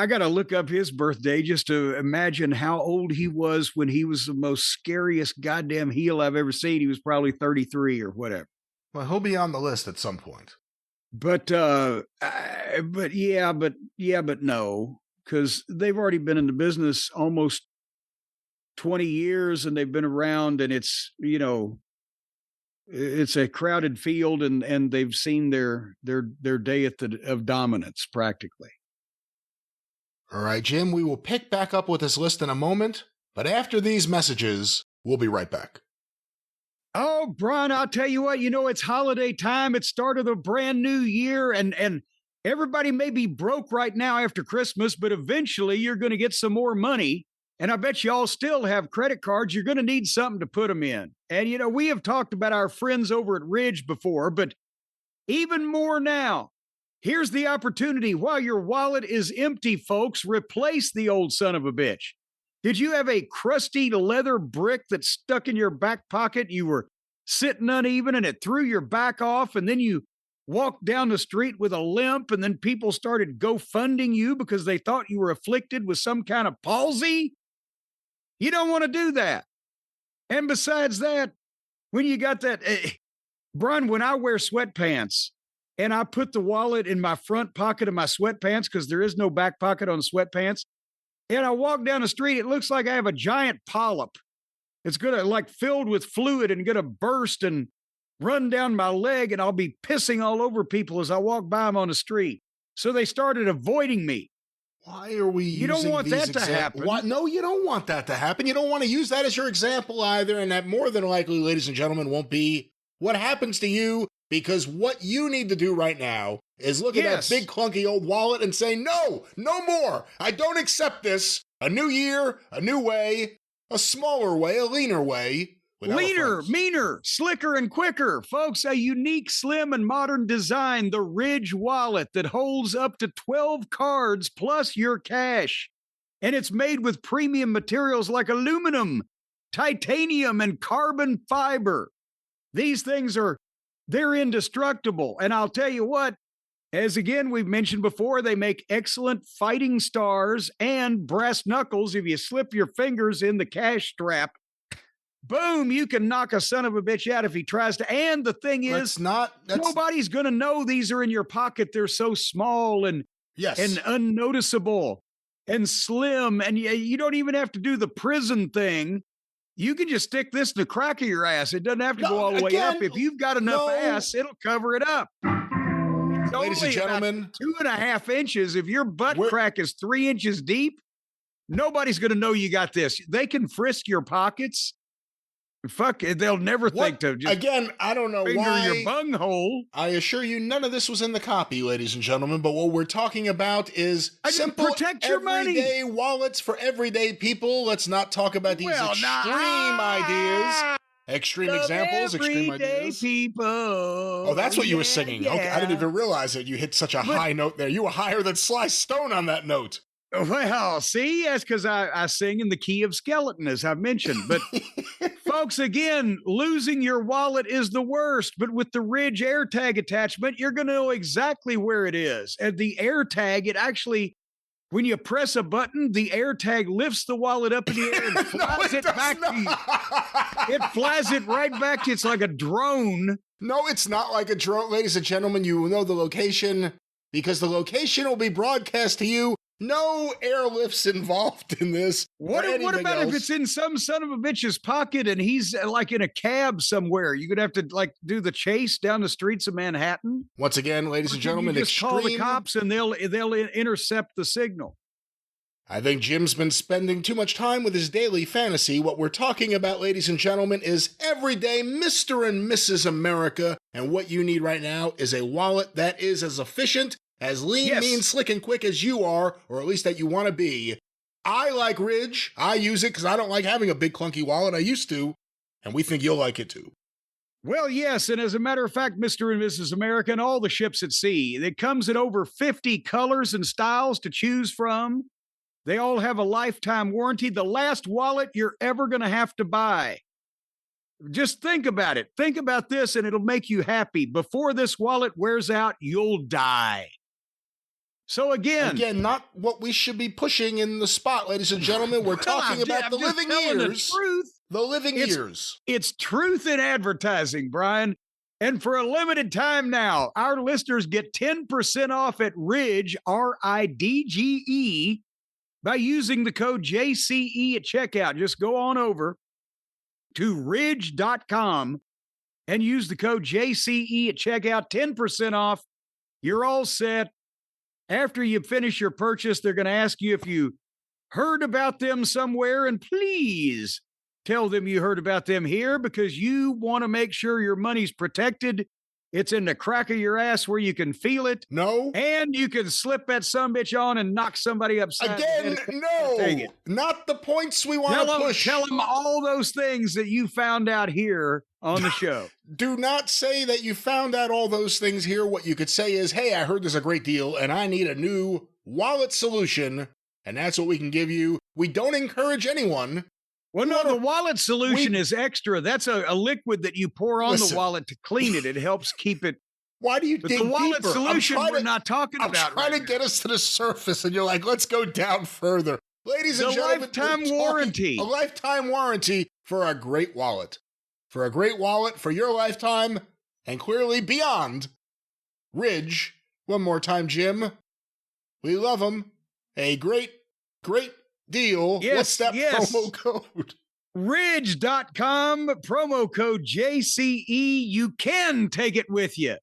Speaker 1: got to look up his birthday just to imagine how old he was when he was the most scariest goddamn heel I've ever seen. He was probably 33 or whatever.
Speaker 2: Well, he'll be on the list at some point.
Speaker 1: But no, because they've already been in the business almost 20 years, and they've been around, and it's, it's a crowded field, and they've seen their day of dominance practically.
Speaker 2: All right, Jim, we will pick back up with this list in a moment, but after these messages, we'll be right back.
Speaker 1: Oh, Brian, I'll tell you what, it's holiday time. It's start of the brand new year, and everybody may be broke right now after Christmas, but eventually you're going to get some more money. And I bet you all still have credit cards. You're going to need something to put them in. And, we have talked about our friends over at Ridge before, but even more now. Here's the opportunity. While your wallet is empty, folks, replace the old son of a bitch. Did you have a crusty leather brick that stuck in your back pocket? You were sitting uneven and it threw your back off, and then you walked down the street with a limp, and then people started GoFunding you because they thought you were afflicted with some kind of palsy? You don't want to do that. And besides that, when you got that, Brian, when I wear sweatpants and I put the wallet in my front pocket of my sweatpants because there is no back pocket on sweatpants, and I walk down the street, it looks like I have a giant polyp. It's going to filled with fluid and going to burst and run down my leg, and I'll be pissing all over people as I walk by them on the street. So they started avoiding me.
Speaker 2: Why are we
Speaker 1: You don't want that to happen.
Speaker 2: No, you don't want that to happen. You don't want to use that as your example either, and that more than likely, ladies and gentlemen, won't be what happens to you, because what you need to do right now is look at that big clunky old wallet and say, no more. I don't accept this. A new year, a new way, a smaller way, a leaner way.
Speaker 1: Leaner, meaner, slicker, and quicker. Folks, a unique, slim, and modern design, the Ridge wallet that holds up to 12 cards plus your cash. And it's made with premium materials like aluminum, titanium, and carbon fiber. These things they're indestructible. And I'll tell you what, as again, we've mentioned before, they make excellent fighting stars and brass knuckles if you slip your fingers in the cash strap. boom, you can knock a son of a bitch out if he tries to. And the thing is, nobody's going to know these are in your pocket. They're so small and unnoticeable and slim. And you don't even have to do the prison thing. You can just stick this in the crack of your ass. It doesn't have to go all the way up. If you've got enough ass, it'll cover it up.
Speaker 2: Ladies and gentlemen,
Speaker 1: 2.5 inches. If your butt crack is 3 inches deep, nobody's going to know you got this. They can frisk your pockets. Fuck it, they'll never think to just
Speaker 2: I don't know
Speaker 1: finger
Speaker 2: why.
Speaker 1: your bunghole.
Speaker 2: I assure you, none of this was in the copy, ladies and gentlemen. But what we're talking about is simple,
Speaker 1: protect your
Speaker 2: everyday wallets for everyday people. Let's not talk about these extreme ideas, extreme examples, extreme ideas.
Speaker 1: People.
Speaker 2: Oh, that's what you were singing.
Speaker 1: Yeah.
Speaker 2: Okay, I didn't even realize it. You hit such a high note there. You were higher than Sly Stone on that note.
Speaker 1: Well, see, that's because I sing in the key of skeleton, as I've mentioned. But folks, again, losing your wallet is the worst. But with the Ridge AirTag attachment, you're going to know exactly where it is. And the AirTag, it actually, when you press a button, the AirTag lifts the wallet up in the air and flies it back to you. It flies it right back to you. It's like a drone.
Speaker 2: No, it's not like a drone. Ladies and gentlemen, you will know the location because the location will be broadcast to you. No airlifts involved in this.
Speaker 1: What about if it's in some son of a bitch's pocket and he's like in a cab somewhere? You're gonna have to like do the chase down the streets of Manhattan.
Speaker 2: Once again, ladies and gentlemen,
Speaker 1: you just call the cops and they'll intercept the signal.
Speaker 2: I think Jim's been spending too much time with his daily fantasy. What we're talking about, ladies and gentlemen, is everyday Mr. and Mrs. America. And what you need right now is a wallet that is as efficient, as lean, mean, slick, and quick as you are, or at least that you want to be. I like Ridge. I use it because I don't like having a big clunky wallet. I used to, and we think you'll like it too.
Speaker 1: Well, yes, and as a matter of fact, Mr. and Mrs. America and all the ships at sea, it comes in over 50 colors and styles to choose from. They all have a lifetime warranty, the last wallet you're ever going to have to buy. Just think about it. Think about this, and it'll make you happy. Before this wallet wears out, you'll die. So again,
Speaker 2: not what we should be pushing in the spot, ladies and gentlemen. We're talking about the living years. The living years.
Speaker 1: It's truth in advertising, Brian. And for a limited time now, our listeners get 10% off at Ridge, RIDGE, by using the code JCE at checkout. Just go on over to ridge.com and use the code JCE at checkout. 10% off. You're all set. After you finish your purchase, they're going to ask you if you heard about them somewhere, and please tell them you heard about them here because you want to make sure your money's protected. It's in the crack of your ass where you can feel it.
Speaker 2: No.
Speaker 1: And you can slip that sumbitch on and knock somebody upside the head.
Speaker 2: No. Not the points we want to push.
Speaker 1: Tell them all those things that you found out here on the show.
Speaker 2: Do not say that you found out all those things here. What you could say is, hey, I heard there's a great deal and I need a new wallet solution. And that's what we can give you. We don't encourage anyone.
Speaker 1: Well, no, the wallet solution is extra. That's a liquid that you pour on the wallet to clean it. It helps keep it.
Speaker 2: Why do you dig
Speaker 1: the wallet
Speaker 2: deeper?
Speaker 1: solution we're not talking about.
Speaker 2: I'm trying to get us to the surface, and you're like, let's go down further. Ladies and gentlemen,
Speaker 1: lifetime warranty.
Speaker 2: A lifetime warranty for a great wallet. For a great wallet for your lifetime, and clearly beyond. Ridge, one more time, Jim. We love them. A great deal.
Speaker 1: Yes,
Speaker 2: what's that promo code?
Speaker 1: Ridge.com, promo code JCE. You can take it with you.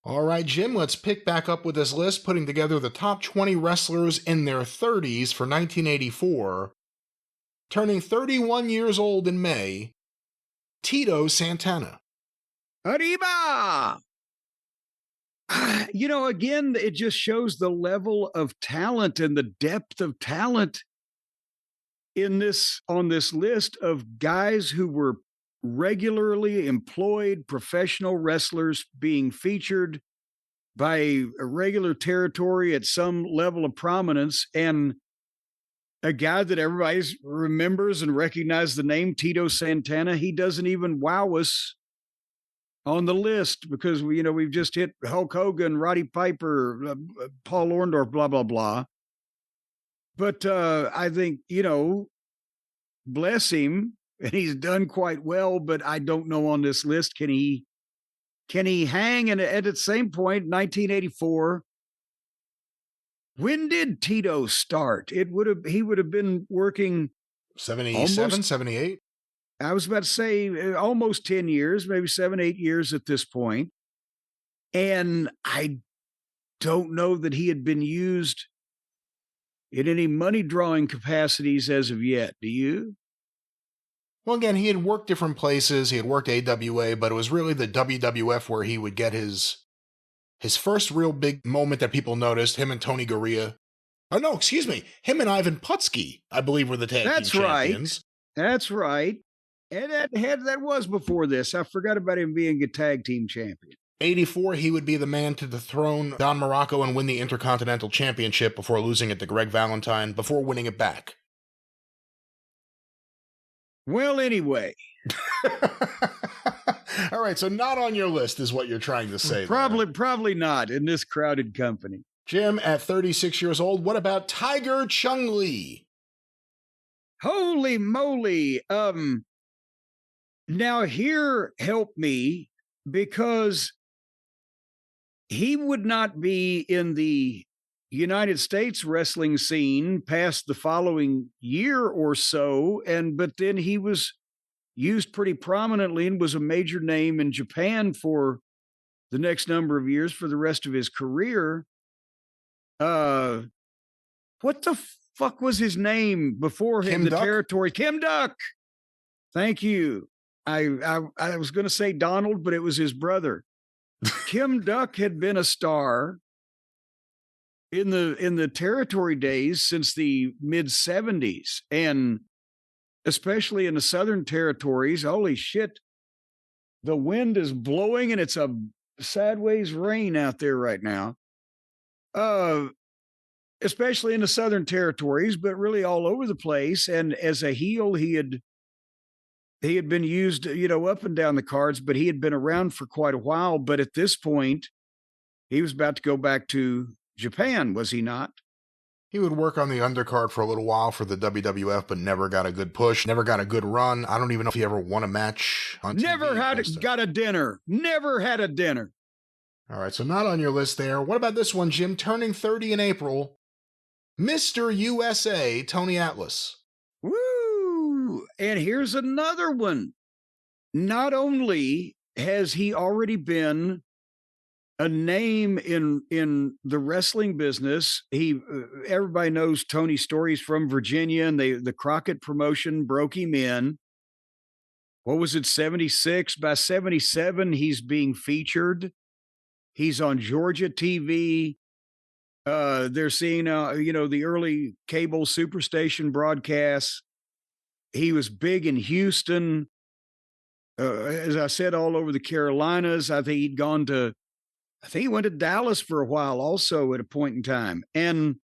Speaker 2: All right, Jim, let's pick back up with this list, putting together the top 20 wrestlers in their 30s for 1984. Turning 31 years old in May, Tito Santana.
Speaker 1: Arriba! You know, again, it just shows the level of talent and the depth of talent on this list of guys who were regularly employed professional wrestlers being featured by a regular territory at some level of prominence, and a guy that everybody remembers and recognizes the name, Tito Santana. He doesn't even wow us on the list because we've just hit Hulk Hogan, Roddy Piper, Paul Orndorff, blah, blah, blah. But I think, bless him, and he's done quite well, but I don't know on this list, can he hang? And at the same point, 1984, when did Tito start? He would have been working
Speaker 2: 77, 78?
Speaker 1: I was about to say almost 10 years, maybe 7, 8 years at this point. And I don't know that he had been used in any money drawing capacities as of yet. Do you?
Speaker 2: Well, again, he had worked different places. He had worked AWA, but it was really the WWF where he would get his first real big moment that people noticed. Him and Tony Gurria. Oh, no, excuse me. Him and Ivan Putski, I believe, were the tag team champions.
Speaker 1: That's right. And that was before this. I forgot about him being a tag team champion.
Speaker 2: 84, he would be the man to dethrone Don Morocco and win the Intercontinental Championship before losing it to Greg Valentine, before winning it back.
Speaker 1: Well, anyway.
Speaker 2: All right, so not on your list is what you're trying to say.
Speaker 1: Probably not in this crowded company.
Speaker 2: Jim, at 36 years old, what about Tiger Chung Lee?
Speaker 1: Holy moly. Now here, help me, because he would not be in the United States wrestling scene past the following year or so, but then he was used pretty prominently and was a major name in Japan for the next number of years for the rest of his career. What the fuck was his name before him? Territory? Kim Duck. Thank you. I was going to say Donald, but it was his brother. Kim Duck had been a star in the territory days since the mid 70s, and especially in the Southern territories. Holy shit. The wind is blowing and it's a sideways rain out there right now. Especially in the Southern territories, but really all over the place. And as a heel, he had been used, up and down the cards, but he had been around for quite a while. But at this point, he was about to go back to Japan, was he not?
Speaker 2: He would work on the undercard for a little while for the WWF, but never got a good push, never got a good run. I don't even know if he ever won a match on TV.
Speaker 1: Never got a dinner. Never had a dinner.
Speaker 2: All right, so not on your list there. What about this one, Jim? Turning 30 in April, Mr. USA, Tony Atlas.
Speaker 1: Woo! And here's another one. Not only has he already been a name in the wrestling business, everybody knows Tony's stories from Virginia, and the Crockett promotion broke him in. What was it, 76? By 77, he's being featured. He's on Georgia TV. They're seeing, the early cable superstation broadcasts. He was big in Houston. As I said, all over the Carolinas. I think he went to Dallas for a while also at a point in time, and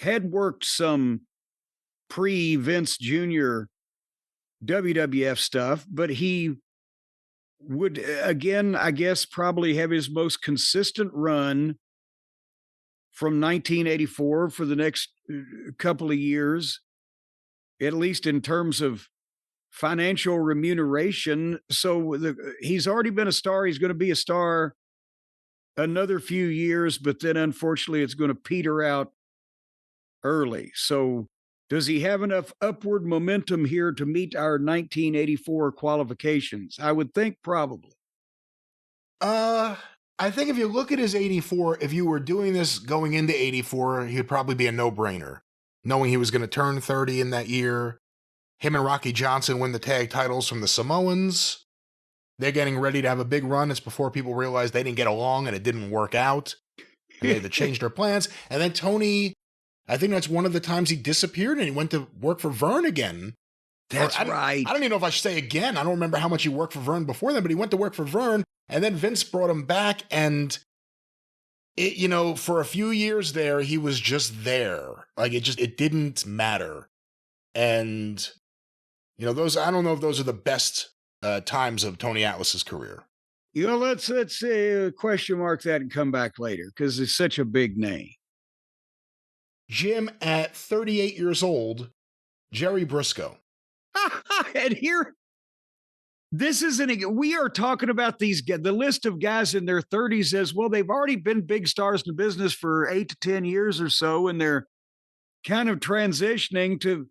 Speaker 1: had worked some pre-Vince Jr. WWF stuff, but he would, again, I guess, probably have his most consistent run from 1984 for the next couple of years, at least in terms of financial remuneration. So he's already been a star. He's going to be a star another few years, but then unfortunately it's going to peter out early. So does he have enough upward momentum here to meet our 1984 qualifications? I would think probably.
Speaker 2: I think if you look at his 84, if you were doing this going into 84, he'd probably be a no-brainer. Knowing he was going to turn 30 in that year. Him and Rocky Johnson win the tag titles from the Samoans. They're getting ready to have a big run. It's before people realized they didn't get along and it didn't work out. And they had to change their plans. And then Tony, I think that's one of the times he disappeared and he went to work for Vern again.
Speaker 1: That's right.
Speaker 2: I don't even know if I should say again. I don't remember how much he worked for Vern before then, but he went to work for Vern. And then Vince brought him back, and for a few years there, he was just there. Like it didn't matter. And, I don't know if those are the best times of Tony Atlas's career.
Speaker 1: Let's question mark that and come back later, because it's such a big name.
Speaker 2: Jim, at 38 years old, Jerry Briscoe.
Speaker 1: And here, this isn't, we are talking about the list of guys in their 30s as well. They've already been big stars in the business for 8 to 10 years or so, and they're kind of transitioning to,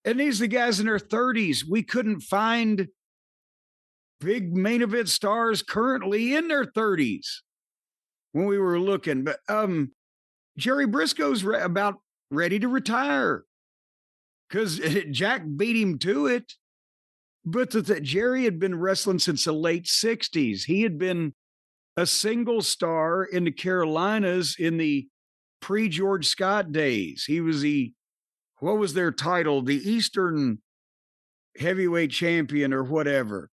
Speaker 1: and these are the guys in their 30s. We couldn't find big main event stars currently in their 30s when we were looking. But Jerry Briscoe's about ready to retire because Jack beat him to it. But Jerry had been wrestling since the late 60s. He had been a single star in the Carolinas in the pre-George Scott days. He was what was their title? The Eastern heavyweight champion or whatever.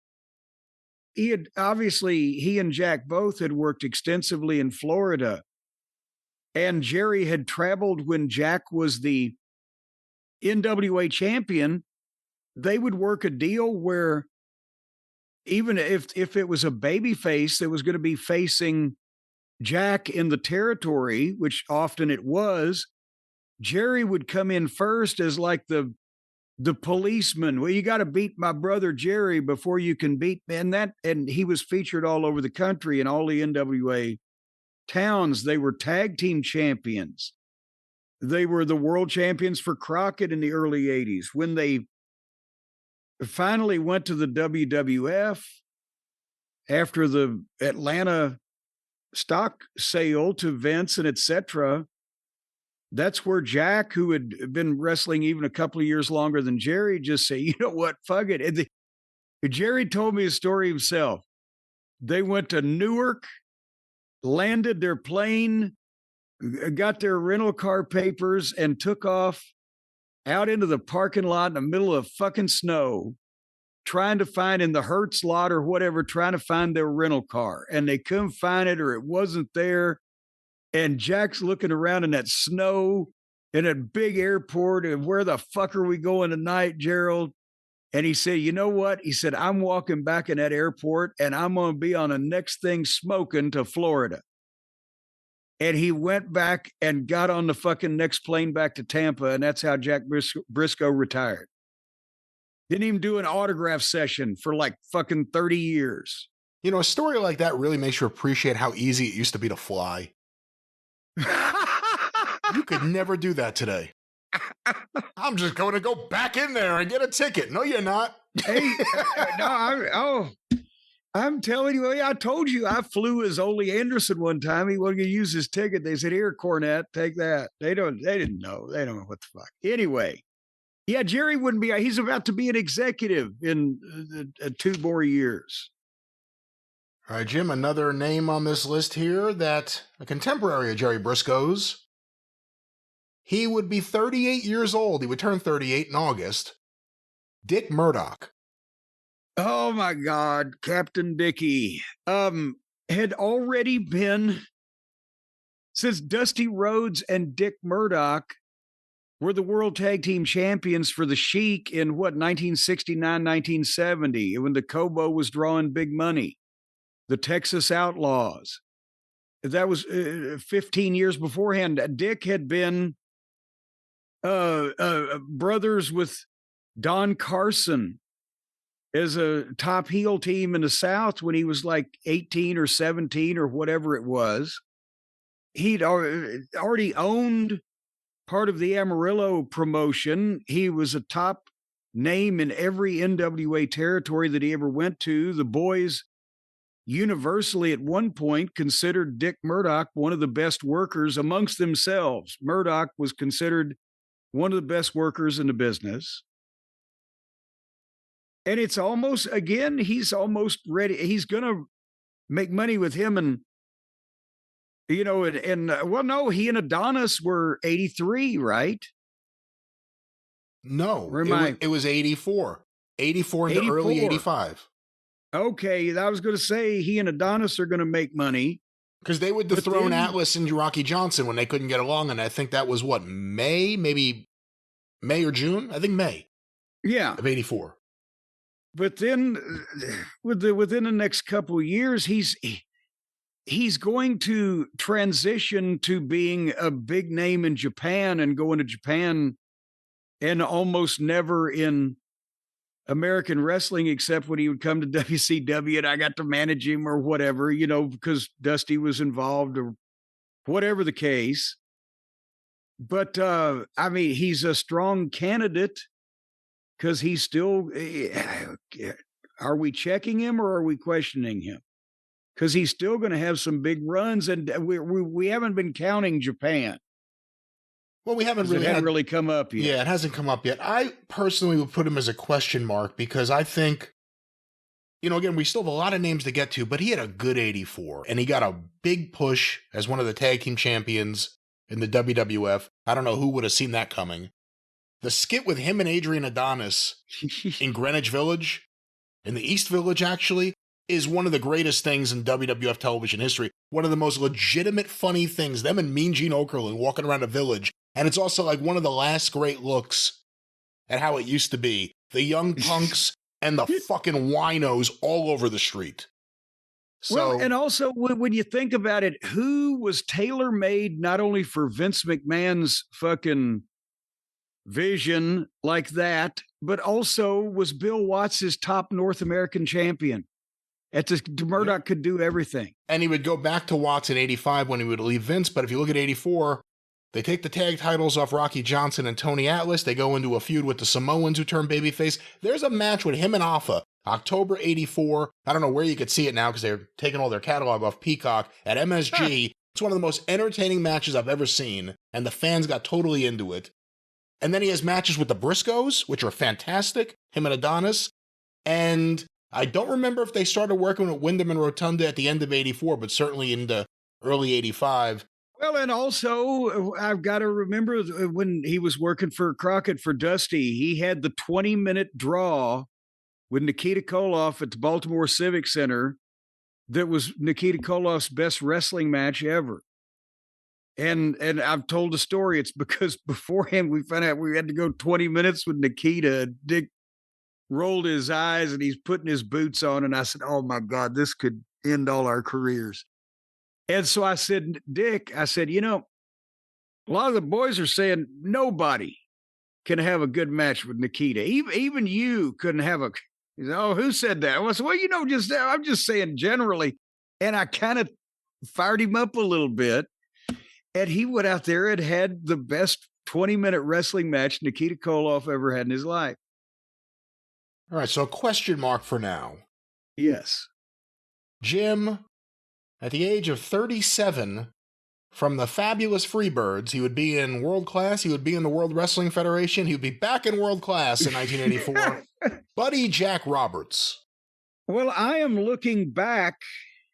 Speaker 1: He and Jack both had worked extensively in Florida. And Jerry had traveled when Jack was the NWA champion. They would work a deal where even if it was a baby face that was going to be facing Jack in the territory, which often it was, Jerry would come in first as like the policeman. Well, you got to beat my brother Jerry before you can beat me. And he was featured all over the country in all the NWA towns. They were tag team champions. They were the world champions for Crockett in the early 80s. When they finally went to the WWF after the Atlanta stock sale to Vince and etc., that's where Jack, who had been wrestling even a couple of years longer than Jerry, just say, you know what, fuck it. And Jerry told me a story himself. They went to Newark, landed their plane, got their rental car papers, and took off out into the parking lot in the middle of fucking snow, trying to find in the Hertz lot or whatever, trying to find their rental car. And they couldn't find it or it wasn't there. And Jack's looking around in that snow in a big airport. And where the fuck are we going tonight, Gerald? And he said, you know what? He said, I'm walking back in that airport and I'm going to be on the next thing smoking to Florida. And he went back and got on the fucking next plane back to Tampa. And that's how Jack Briscoe retired. Didn't even do an autograph session for like fucking 30 years.
Speaker 2: You know, a story like that really makes you appreciate how easy it used to be to fly. You could never do that today. I'm just going to go back in there and get a ticket. No, you're not.
Speaker 1: Hey, I'm telling you, I told you I flew as Ole Anderson one time. He wasn't going to use his ticket. They said, here, Cornette, take that. They didn't know. They don't know what the fuck. Anyway, yeah, Jerry wouldn't be, he's about to be an executive in 2 more years.
Speaker 2: All right, Jim, another name on this list here that a contemporary of Jerry Briscoe's. He would be 38 years old. He would turn 38 in August. Dick Murdoch.
Speaker 1: Oh my God, Captain Dickie. Had already been, since Dusty Rhodes and Dick Murdoch were the World Tag Team Champions for the Sheik in 1969, 1970, when the Kobo was drawing big money. The Texas Outlaws. That was 15 years beforehand. Dick had been brothers with Don Carson as a top heel team in the South when he was like 18 or 17 or whatever it was. He'd already owned part of the Amarillo promotion. He was a top name in every NWA territory that he ever went to. The boys universally at one point considered Dick Murdoch one of the best workers amongst themselves. Murdoch was considered one of the best workers in the business. And it's almost, again, he's almost ready. He's going to make money with him. And, you know, well, no, he and Adonis were 83, right?
Speaker 2: No, it was 84. 84 into early 85.
Speaker 1: Okay, I was going to say he and Adonis are going to make money.
Speaker 2: Because they would dethrone Atlas and Rocky Johnson when they couldn't get along. And I think that was what, maybe May or June? I think May.
Speaker 1: Yeah.
Speaker 2: Of 84.
Speaker 1: But then within the next couple of years, he's going to transition to being a big name in Japan and going to Japan and almost never in American wrestling, except when he would come to WCW and I got to manage him or whatever, because Dusty was involved or whatever the case. But I mean, he's a strong candidate because he's still. Are we checking him or are we questioning him? Because he's still going to have some big runs, and we haven't been counting Japan.
Speaker 2: Well, we haven't
Speaker 1: really come up yet.
Speaker 2: Yeah, it hasn't come up yet. I personally would put him as a question mark because I think, again, we still have a lot of names to get to, but he had a good 84, and he got a big push as one of the tag team champions in the WWF. I don't know who would have seen that coming. The skit with him and Adrian Adonis in Greenwich Village, in the East Village actually, is one of the greatest things in WWF television history. One of the most legitimate funny things, them and Mean Gene Okerlund walking around a village. And it's also like one of the last great looks at how it used to be. The young punks and the fucking winos all over the street.
Speaker 1: Well, and also when you think about it, who was tailor-made not only for Vince McMahon's fucking vision like that, but also was Bill Watts' top North American champion. Murdoch could do everything.
Speaker 2: And he would go back to Watts in 85 when he would leave Vince. But if you look at 84, they take the tag titles off Rocky Johnson and Tony Atlas. They go into a feud with the Samoans who turn babyface. There's a match with him and Alpha, October 84. I don't know where you could see it now because they're taking all their catalog off Peacock at MSG. It's one of the most entertaining matches I've ever seen. And the fans got totally into it. And then he has matches with the Briscoes, which are fantastic, him and Adonis. And I don't remember if they started working with Wyndham and Rotunda at the end of 84, but certainly in the early 85.
Speaker 1: Well, and also, I've got to remember when he was working for Crockett for Dusty, he had the 20-minute draw with Nikita Koloff at the Baltimore Civic Center that was Nikita Koloff's best wrestling match ever. And I've told the story. It's because beforehand we found out we had to go 20 minutes with Nikita. Dick rolled his eyes and he's putting his boots on. And I said, oh my God, this could end all our careers. And so I said, Dick, a lot of the boys are saying nobody can have a good match with Nikita. Even you couldn't have a, he said, oh, who said that? I said, well, I'm just saying generally. And I kind of fired him up a little bit. And he went out there and had the best 20-minute wrestling match Nikita Koloff ever had in his life.
Speaker 2: All right, so a question mark for now.
Speaker 1: Yes.
Speaker 2: Jim, at the age of 37, from the fabulous Freebirds, he would be in World Class, he would be in the World Wrestling Federation, he would be back in World Class in 1984. Buddy Jack Roberts.
Speaker 1: Well, I am looking back.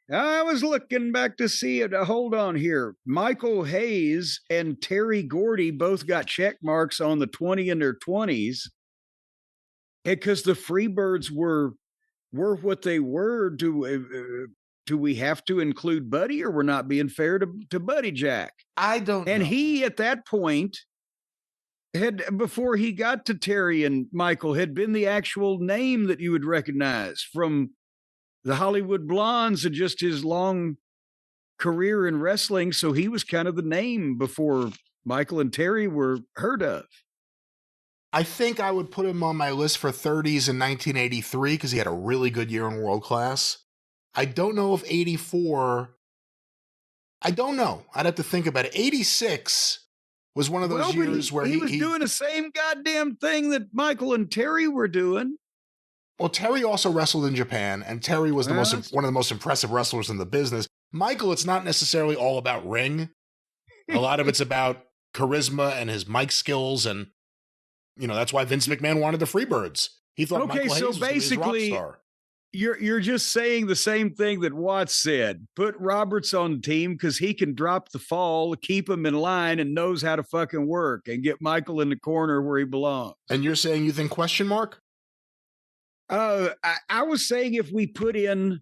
Speaker 1: I was looking back to see it. Hold on here. Michael Hayes and Terry Gordy both got check marks on the 20 in their 20s because the Freebirds were what they were. Do we have to include Buddy, or we're not being fair to Buddy Jack?
Speaker 2: I don't know.
Speaker 1: And he, at that point, before he got to Terry and Michael, had been the actual name that you would recognize from the Hollywood Blondes and just his long career in wrestling. So he was kind of the name before Michael and Terry were heard of.
Speaker 2: I think I would put him on my list for 30s in 1983 because he had a really good year in World Class. I don't know if 84, I don't know. I'd have to think about it. 86 was one of those years where
Speaker 1: he was doing the same goddamn thing that Michael and Terry were doing.
Speaker 2: Well, Terry also wrestled in Japan, and Terry was one of the most impressive wrestlers in the business. Michael, it's not necessarily all about ring. A lot of it's about charisma and his mic skills, and that's why Vince McMahon wanted the Freebirds. He thought Michael Hayes was basically his rock star.
Speaker 1: You're just saying the same thing that Watts said. Put Roberts on the team because he can drop the fall, keep him in line, and knows how to fucking work, and get Michael in the corner where he belongs.
Speaker 2: And you're saying you think question mark?
Speaker 1: I was saying if we put in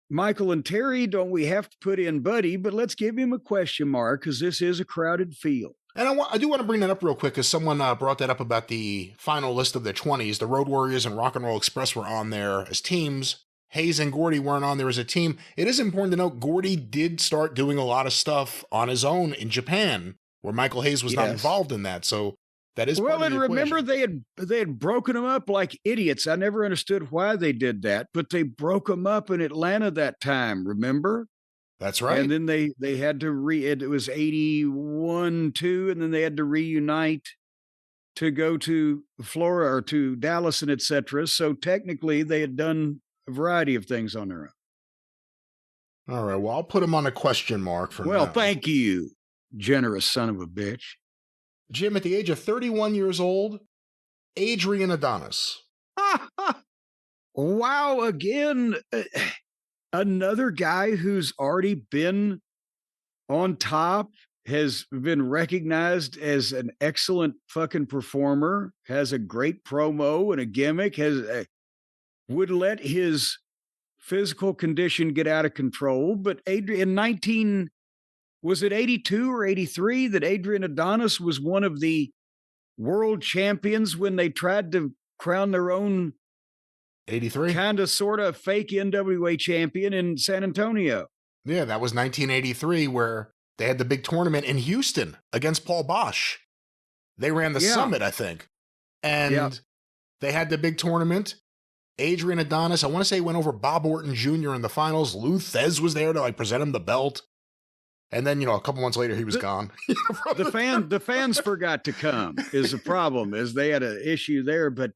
Speaker 1: Michael and Terry, don't we have to put in Buddy? But let's give him a question mark because this is a crowded field.
Speaker 2: And I do want to bring that up real quick because someone brought that up about the final list of their 20s. The Road Warriors and Rock and Roll Express were on there as teams. Hayes and Gordy weren't on there as a team. It is important to note Gordy did start doing a lot of stuff on his own in Japan, where Michael Hayes was not involved in that. So That is part
Speaker 1: Well,
Speaker 2: of
Speaker 1: and
Speaker 2: the
Speaker 1: remember
Speaker 2: equation.
Speaker 1: they had broken them up like idiots. I never understood why they did that, but they broke them up in Atlanta that time, remember?
Speaker 2: That's
Speaker 1: And
Speaker 2: right.
Speaker 1: then they had to it was 81-2, and then they had to reunite to go to Florida or to Dallas and etc. So technically they had done a variety of things on their own.
Speaker 2: All right. Well, I'll put him on a question mark for
Speaker 1: Well,
Speaker 2: now.
Speaker 1: thank you, generous son of a bitch.
Speaker 2: Jim, at the age of 31 years old, Adrian Adonis.
Speaker 1: Wow, again, another guy who's already been on top, has been recognized as an excellent fucking performer, has a great promo and a gimmick, would let his physical condition get out of control. But Adrian, was it 82 or 83 that Adrian Adonis was one of the world champions when they tried to crown their own
Speaker 2: 83.
Speaker 1: kind of sort of fake NWA champion in San Antonio?
Speaker 2: Yeah, that was 1983, where they had the big tournament in Houston against Paul Bosch. They ran the Summit, I think. And they had the big tournament. Adrian Adonis, I want to say, went over Bob Orton Jr. in the finals. Lou Thez was there to like present him the belt. And then, a couple months later, he was gone.
Speaker 1: The fans forgot to come is the problem, is they had an issue there. But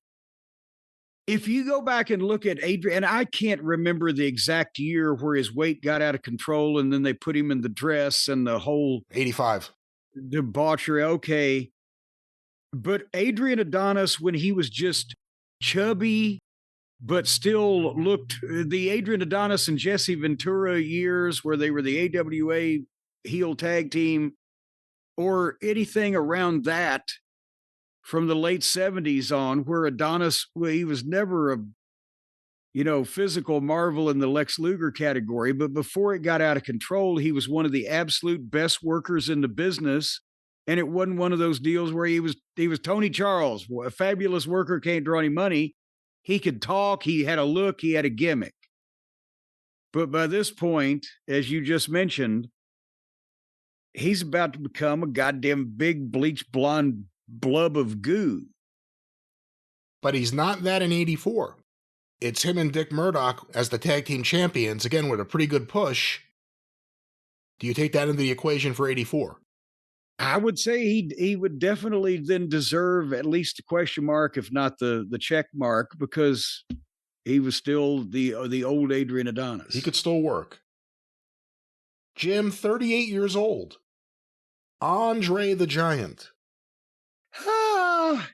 Speaker 1: if you go back and look at Adrian, and I can't remember the exact year where his weight got out of control and then they put him in the dress and the whole
Speaker 2: 85
Speaker 1: debauchery. Okay. But Adrian Adonis, when he was just chubby, but still looked, the Adrian Adonis and Jesse Ventura years where they were the AWA heel tag team, or anything around that from the late 70s on, where Adonis, well, he was never a physical marvel in the Lex Luger category, but before it got out of control, he was one of the absolute best workers in the business. And it wasn't one of those deals where he was Tony Charles, a fabulous worker, can't draw any money. He could talk, he had a look, he had a gimmick. But by this point, as you just mentioned, he's about to become a goddamn big bleached blonde blub of goo.
Speaker 2: But he's not that in 84. It's him and Dick Murdoch as the tag team champions, again with a pretty good push. Do you take that into the equation for 84?
Speaker 1: I would say he would definitely then deserve at least a question mark, if not the check mark, because he was still the old Adrian Adonis.
Speaker 2: He could still work. Jim, 38 years old. Andre the Giant.
Speaker 1: I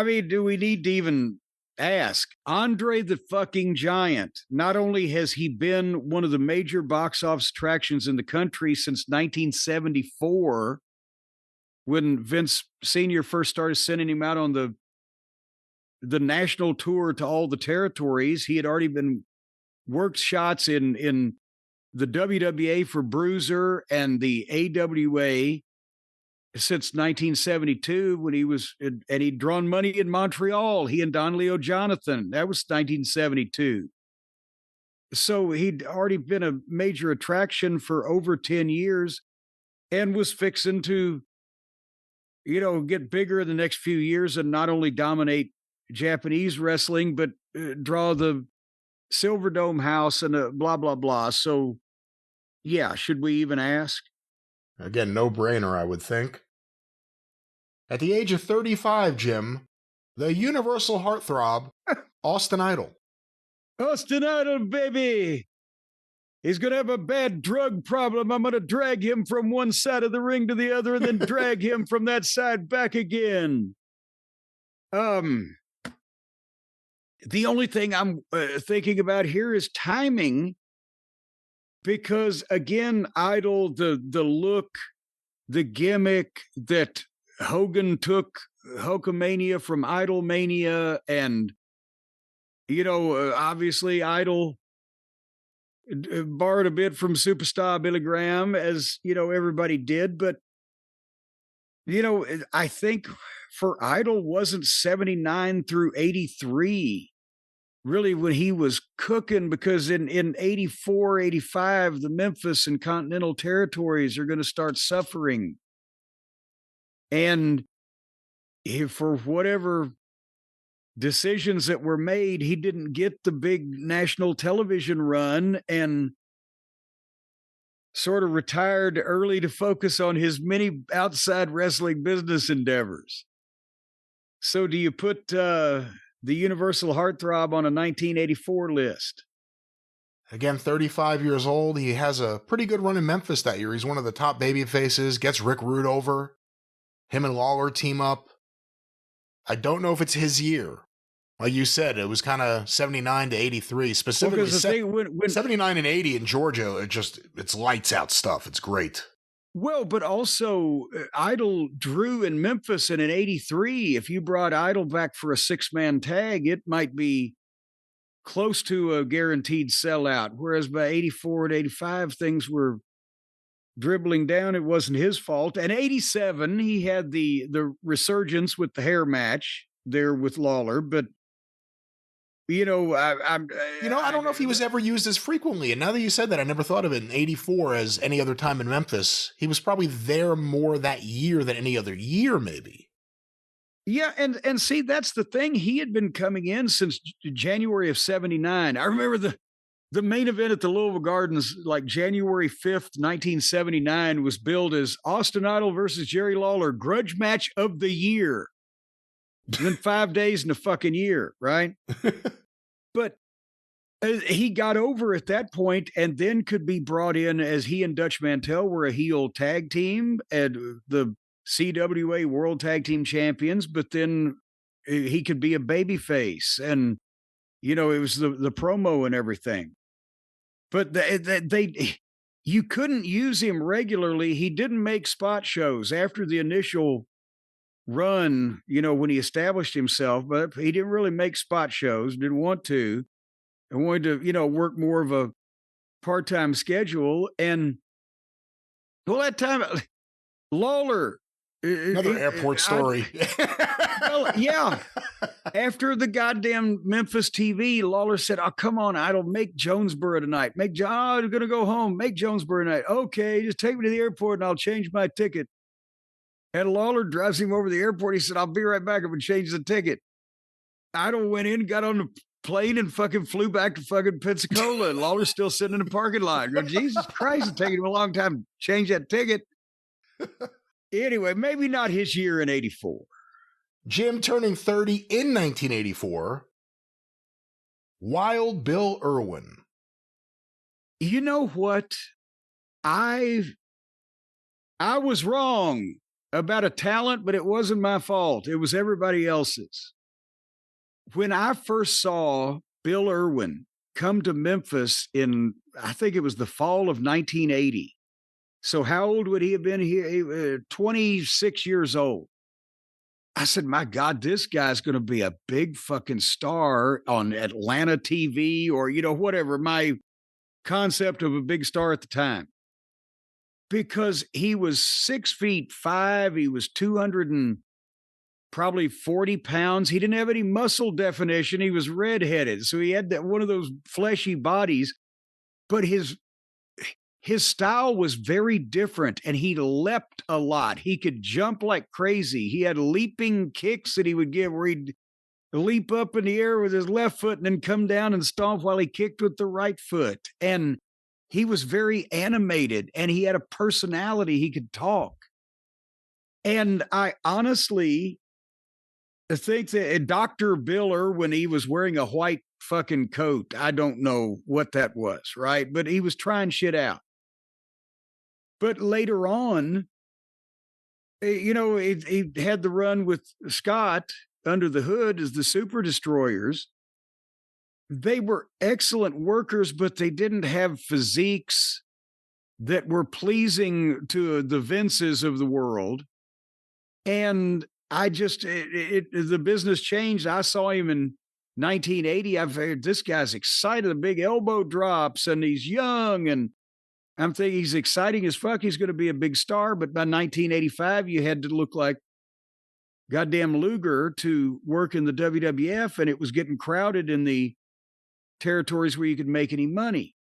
Speaker 1: mean, do we need to even ask? Andre the fucking Giant. Not only has he been one of the major box office attractions in the country since 1974, when Vince Sr. first started sending him out on the national tour to all the territories, he had already been worked shots in the WWA for Bruiser and the AWA since 1972, when and he'd drawn money in Montreal. He and Don Leo Jonathan, that was 1972. So he'd already been a major attraction for over 10 years and was fixing to, get bigger in the next few years and not only dominate Japanese wrestling, but draw the Silver Dome house and blah, blah, blah. So, yeah, should we even ask?
Speaker 2: Again, no brainer, I would think. At the age of 35, Jim, the universal heartthrob, Austin Idol.
Speaker 1: Austin Idol, baby. He's going to have a bad drug problem. I'm going to drag him from one side of the ring to the other and then drag him from that side back again. The only thing I'm thinking about here is timing. Because again, Idol, the look, the gimmick that Hogan took Hulkamania from Idolmania, and obviously Idol borrowed a bit from Superstar Billy Graham, as everybody did. But I think for Idol wasn't 79 through 83. Really when he was cooking, because in 84, 85, the Memphis and Continental territories are going to start suffering And for whatever decisions that were made, he didn't get the big national television run and sort of retired early to focus on his many outside wrestling business endeavors. So do you put the Universal Heartthrob on a 1984 list?
Speaker 2: Again, 35 years old. He has a pretty good run in Memphis that year. He's one of the top baby faces, gets Rick Rude over. Him and Lawler team up. I don't know if it's his year. Like you said, it was kind of 79 to 83. Specifically, when 79 and 80 in Georgia, it's lights out stuff. It's great.
Speaker 1: Well, but also Idol drew in Memphis, and in 83, if you brought Idol back for a 6-man tag, it might be close to a guaranteed sellout. Whereas by 84 and 85, things were dribbling down. It wasn't his fault. And 87, he had the resurgence with the hair match there with Lawler, but I
Speaker 2: don't know if he was ever used as frequently. And now that you said that, I never thought of it in 84 as any other time in Memphis. He was probably there more that year than any other year, maybe.
Speaker 1: Yeah, and see, that's the thing. He had been coming in since January of 79. I remember the main event at the Louisville Gardens, like January 5th, 1979, was billed as Austin Idol versus Jerry Lawler, grudge match of the year. Then 5 days in a fucking year, right? But he got over at that point and then could be brought in as he and Dutch Mantell were a heel tag team and the CWA World Tag Team Champions, but then he could be a babyface and, it was the promo and everything. But you couldn't use him regularly. He didn't make spot shows after the initial run, when he established himself, but he didn't really make spot shows, didn't want to, and wanted to, work more of a part-time schedule. And well, that time, Lawler.
Speaker 2: Another airport story.
Speaker 1: Well, yeah. After the goddamn Memphis TV, Lawler said, "Oh, come on, Idol, make Jonesboro tonight. I'm going to go home. Make Jonesboro tonight. Okay, just take me to the airport and I'll change my ticket." And Lawler drives him over to the airport. He said, "I'll be right back. I'm going to change the ticket." Idol went in, got on the plane, and fucking flew back to fucking Pensacola. And Lawler's still sitting in the parking lot. Go, Jesus Christ, it's taking him a long time to change that ticket. Anyway, maybe not his year in 84.
Speaker 2: Jim turning 30 in 1984. Wild Bill Irwin.
Speaker 1: You know what? I was wrong about a talent, but it wasn't my fault. It was everybody else's. When I first saw Bill Irwin come to Memphis in, I think it was the fall of 1980. So how old would he have been here? 26 years old. I said, my God, this guy's going to be a big fucking star on Atlanta TV or, whatever, my concept of a big star at the time. Because he was 6'5". He was 200 and probably 40 pounds. He didn't have any muscle definition. He was redheaded. So he had one of those fleshy bodies, but his style was very different and he leapt a lot. He could jump like crazy. He had leaping kicks that he would give where he'd leap up in the air with his left foot and then come down and stomp while he kicked with the right foot. And he was very animated and he had a personality. He could talk. And I honestly think that Dr. Bill Irwin, he was wearing a white fucking coat. I don't know what that was, right? But he was trying shit out. But later on, he had the run with Scott under the hood as the Super Destroyers. They were excellent workers, but they didn't have physiques that were pleasing to the Vinces of the world. And I just, the business changed. I saw him in 1980. I've heard this guy's excited, the big elbow drops, and he's young. And I'm thinking he's exciting as fuck. He's going to be a big star. But by 1985, you had to look like goddamn Luger to work in the WWF. And it was getting crowded in the territories where you could make any money.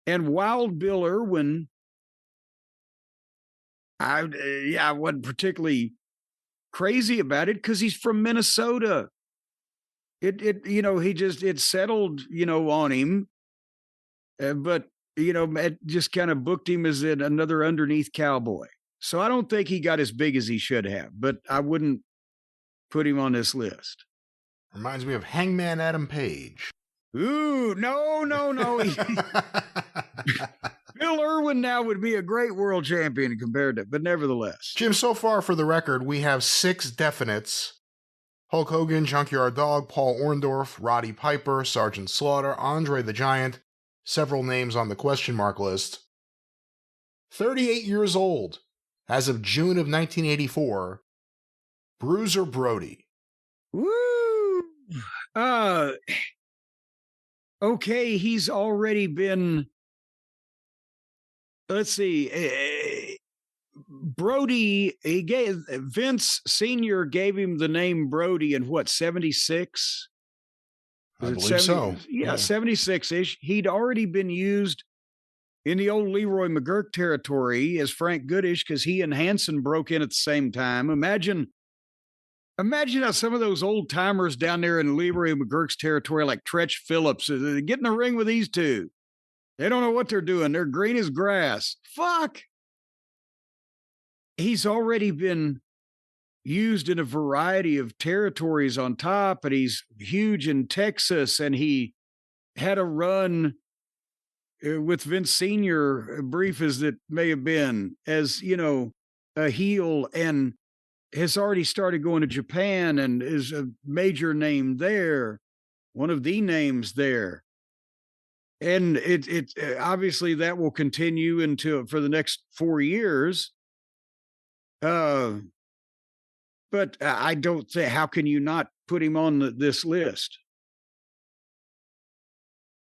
Speaker 1: And Wild Bill Irwin, I wasn't particularly crazy about it because he's from Minnesota. It settled, on him, but it just kind of booked him as another underneath cowboy. So I don't think he got as big as he should have, but I wouldn't put him on this list.
Speaker 2: Reminds me of Hangman Adam Page.
Speaker 1: Ooh, no. Bill Irwin now would be a great world champion compared to, but nevertheless.
Speaker 2: Jim, so far for the record, we have 6 definites. Hulk Hogan, Junkyard Dog, Paul Orndorff, Roddy Piper, Sergeant Slaughter, Andre the Giant, several names on the question mark list. 38 years old, as of June of 1984, Bruiser Brody.
Speaker 1: Woo! Okay, he's already been, let's see, Brody, Vince Sr. gave him the name Brody in what, 76?
Speaker 2: I believe so.
Speaker 1: Yeah, 76-ish. He'd already been used in the old Leroy McGurk territory as Frank Goodish because he and Hanson broke in at the same time. Imagine how some of those old timers down there in Leroy McGurk's territory, like Tretch Phillips, get in the ring with these two. They don't know what they're doing. They're green as grass. Fuck. He's already been used in a variety of territories on top, and he's huge in Texas, and he had a run with Vince Sr., brief as it may have been, as, a heel, and has already started going to Japan and is a major name there, one of the names there. And it obviously that will continue for the next 4 years. But I don't think, how can you not put him on this list?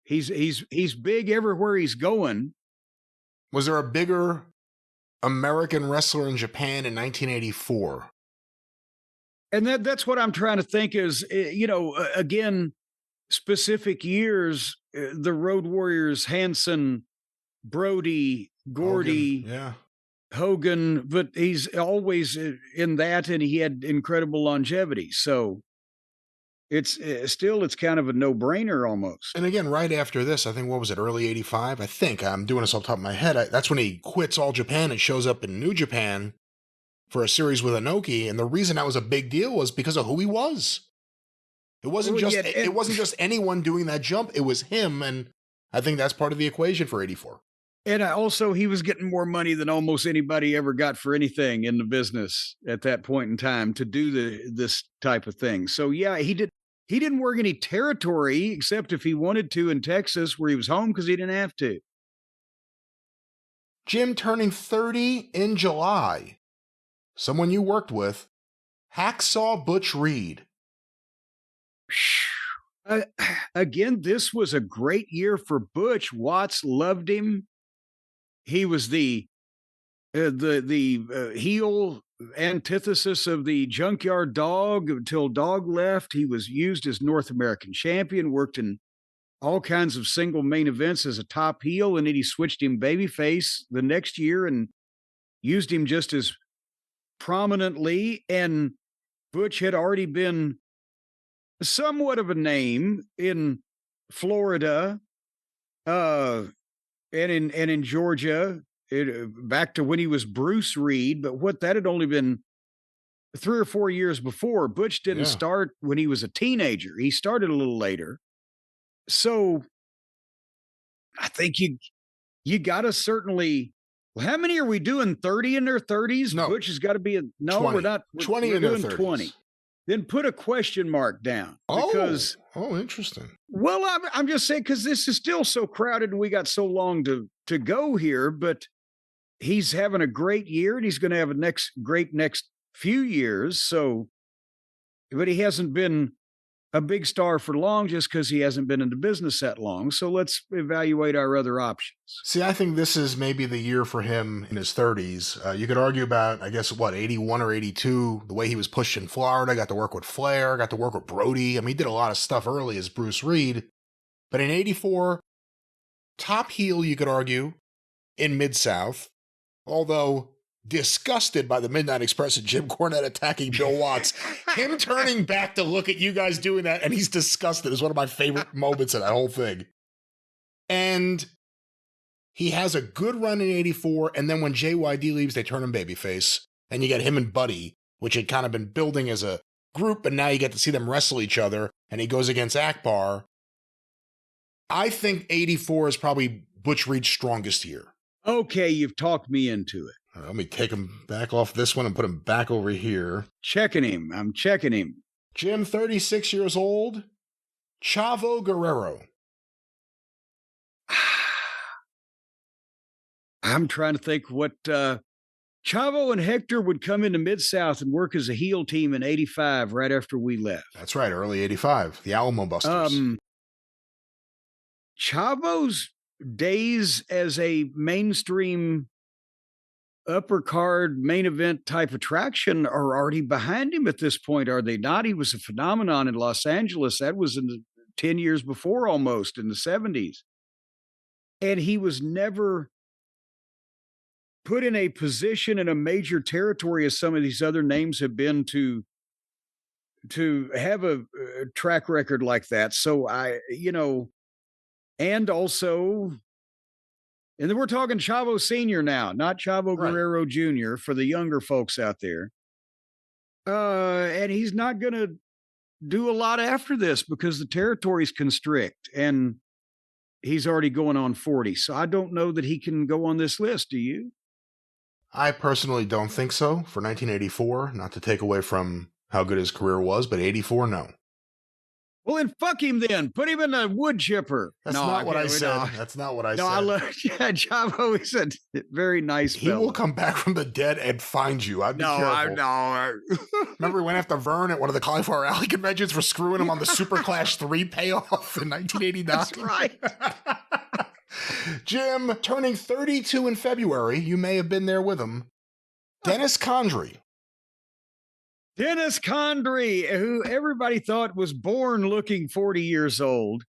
Speaker 1: He's big everywhere he's going.
Speaker 2: Was there a bigger American wrestler in Japan in 1984?
Speaker 1: And that's what I'm trying to think is, again, specific years, the Road Warriors, Hanson, Brody, Gordy, Hogan, but he's always in that, and he had incredible longevity. So it's kind of a no-brainer almost.
Speaker 2: And again, right after this, I think, what was it, early 85? I think, I'm doing this off the top of my head, that's when he quits All Japan and shows up in New Japan for a series with Inoki, and the reason that was a big deal was because of who he was. It wasn't just anyone doing that jump, it was him, and I think that's part of the equation for 84.
Speaker 1: And also, he was getting more money than almost anybody ever got for anything in the business at that point in time to do this type of thing. So yeah, he didn't work any territory except if he wanted to in Texas where he was home because he didn't have to.
Speaker 2: Jim turning 30 in July. Someone you worked with, Hacksaw Butch Reed.
Speaker 1: Again, this was a great year for Butch. Watts loved him. He was the heel antithesis of the Junkyard Dog until Dog left. He was used as North American champion, worked in all kinds of single main events as a top heel, and then he switched him babyface the next year and used him just as prominently. And Butch had already been somewhat of a name in Florida, and in Georgia, back to when he was Bruce Reed. But that had only been 3 or 4 years before. Butch didn't start when he was a teenager. He started a little later. So I think you got to certainly. Well, how many are we doing? 30 in their 30s?
Speaker 2: No.
Speaker 1: Butch has got to be
Speaker 2: 20.
Speaker 1: We're not.
Speaker 2: 20
Speaker 1: we're
Speaker 2: in their
Speaker 1: doing
Speaker 2: 30s.
Speaker 1: 20. Then put a question mark down. Because,
Speaker 2: interesting.
Speaker 1: Well, I'm just saying, because this is still so crowded and we got so long to go here, but he's having a great year and he's going to have a great next few years. So, but he hasn't been a big star for long just because he hasn't been in the business that long. So let's evaluate our other options.
Speaker 2: See, I think this is maybe the year for him in his 30s. You could argue about, I guess, 81 or 82, the way he was pushed in Florida, got to work with Flair, got to work with Brody. I mean, he did a lot of stuff early as Bruce Reed. But in 84, top heel, you could argue, in Mid-South. Although disgusted by the Midnight Express and Jim Cornette attacking Bill Watts. Him turning back to look at you guys doing that, and he's disgusted, is one of my favorite moments of that whole thing. And he has a good run in 84, and then when JYD leaves, they turn him babyface, and you get him and Buddy, which had kind of been building as a group, and now you get to see them wrestle each other, and he goes against Akbar. I think 84 is probably Butch Reed's strongest year.
Speaker 1: Okay, you've talked me into it.
Speaker 2: Let me take him back off this one and put him back over here.
Speaker 1: Checking him. I'm checking him.
Speaker 2: Jim, 36 years old. Chavo Guerrero.
Speaker 1: I'm trying to think what Chavo and Hector would come into Mid-South and work as a heel team in 85 right after we left.
Speaker 2: That's right, early 85. The Alamo Busters.
Speaker 1: Chavo's days as a mainstream upper card main event type attraction are already behind him at this point, are they not? He was a phenomenon in Los Angeles. That was in the 10 years before, almost in the 70s. And he was never put in a position in a major territory as some of these other names have been to have a track record like that. So and also, and then we're talking Chavo Sr. now, not Chavo Guerrero Jr. for the younger folks out there. And he's not going to do a lot after this because the territories constrict, and he's already going on 40. So I don't know that he can go on this list. Do you?
Speaker 2: I personally don't think so for 1984, not to take away from how good his career was, but 84, no.
Speaker 1: Well, then fuck him then. Put him in a wood chipper.
Speaker 2: That's not what I said. That's not what I said.
Speaker 1: No, I love Chavo is a very nice fellow.
Speaker 2: He will come back from the dead and find you. I'd be careful. Remember we went after Vern at one of the Cauliflower Alley conventions for screwing him on the Super Clash 3 payoff in 1989?
Speaker 1: That's right.
Speaker 2: Jim, turning 32 in February. You may have been there with him. Dennis Condrey.
Speaker 1: Dennis Condrey, who everybody thought was born looking 40 years old,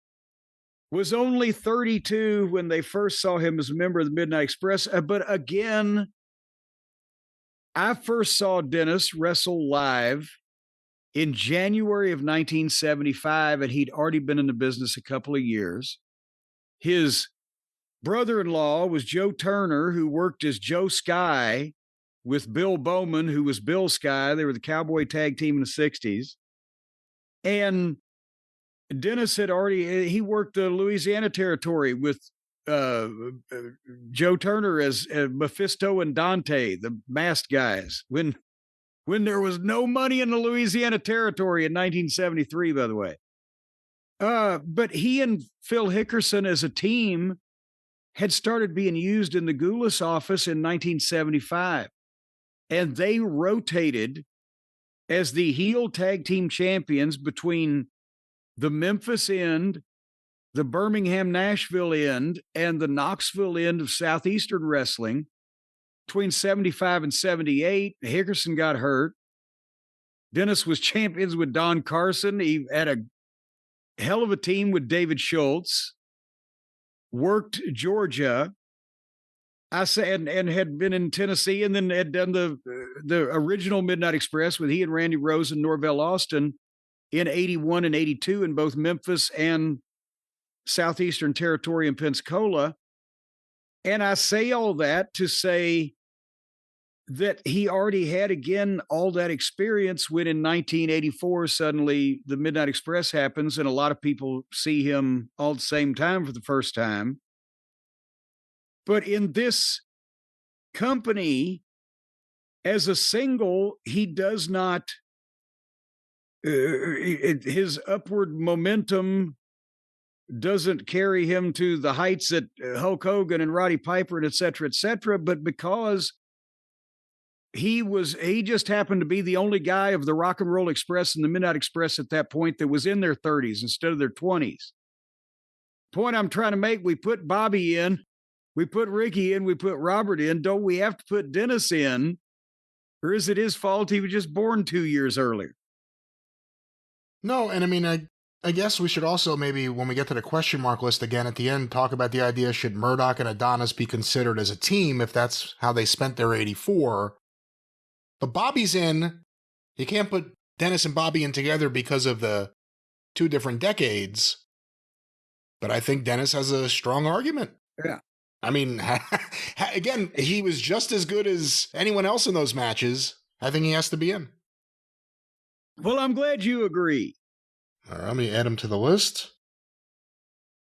Speaker 1: was only 32 when they first saw him as a member of the Midnight Express. But again, I first saw Dennis wrestle live in January of 1975, and he'd already been in the business a couple of years. His brother-in-law was Joe Turner, who worked as Joe Sky with Bill Bowman, who was Bill Sky. They were the Cowboy tag team in the 60s. And Dennis had he worked the Louisiana territory with Joe Turner as Mephisto and Dante, the masked guys, when there was no money in the Louisiana territory in 1973, by the way. But he and Phil Hickerson as a team had started being used in the Goulas office in 1975. And they rotated as the heel tag team champions between the Memphis end, the Birmingham-Nashville end, and the Knoxville end of Southeastern Wrestling. Between 75 and 78, Hickerson got hurt. Dennis was champions with Don Carson. He had a hell of a team with David Schultz. Worked Georgia. I said, and had been in Tennessee, and then had done the original Midnight Express with he and Randy Rose and Norvell Austin in 81 and 82 in both Memphis and Southeastern Territory in Pensacola. And I say all that to say that he already had, again, all that experience when in 1984, suddenly the Midnight Express happens and a lot of people see him all at the same time for the first time. But in this company, as a single, he does not, his upward momentum doesn't carry him to the heights that Hulk Hogan and Roddy Piper and et cetera, but because he just happened to be the only guy of the Rock and Roll Express and the Midnight Express at that point that was in their 30s instead of their 20s. Point I'm trying to make, we put Bobby in. We put Ricky in, we put Robert in. Don't we have to put Dennis in? Or is it his fault he was just born 2 years earlier?
Speaker 2: No, and I mean, I guess we should also maybe, when we get to the question mark list again at the end, talk about the idea, should Murdoch and Adonis be considered as a team if that's how they spent their 84? But Bobby's in. You can't put Dennis and Bobby in together because of the two different decades. But I think Dennis has a strong argument.
Speaker 1: Yeah.
Speaker 2: I mean, again, he was just as good as anyone else in those matches. I think he has to be in.
Speaker 1: Well, I'm glad you agree.
Speaker 2: All right, let me add him to the list.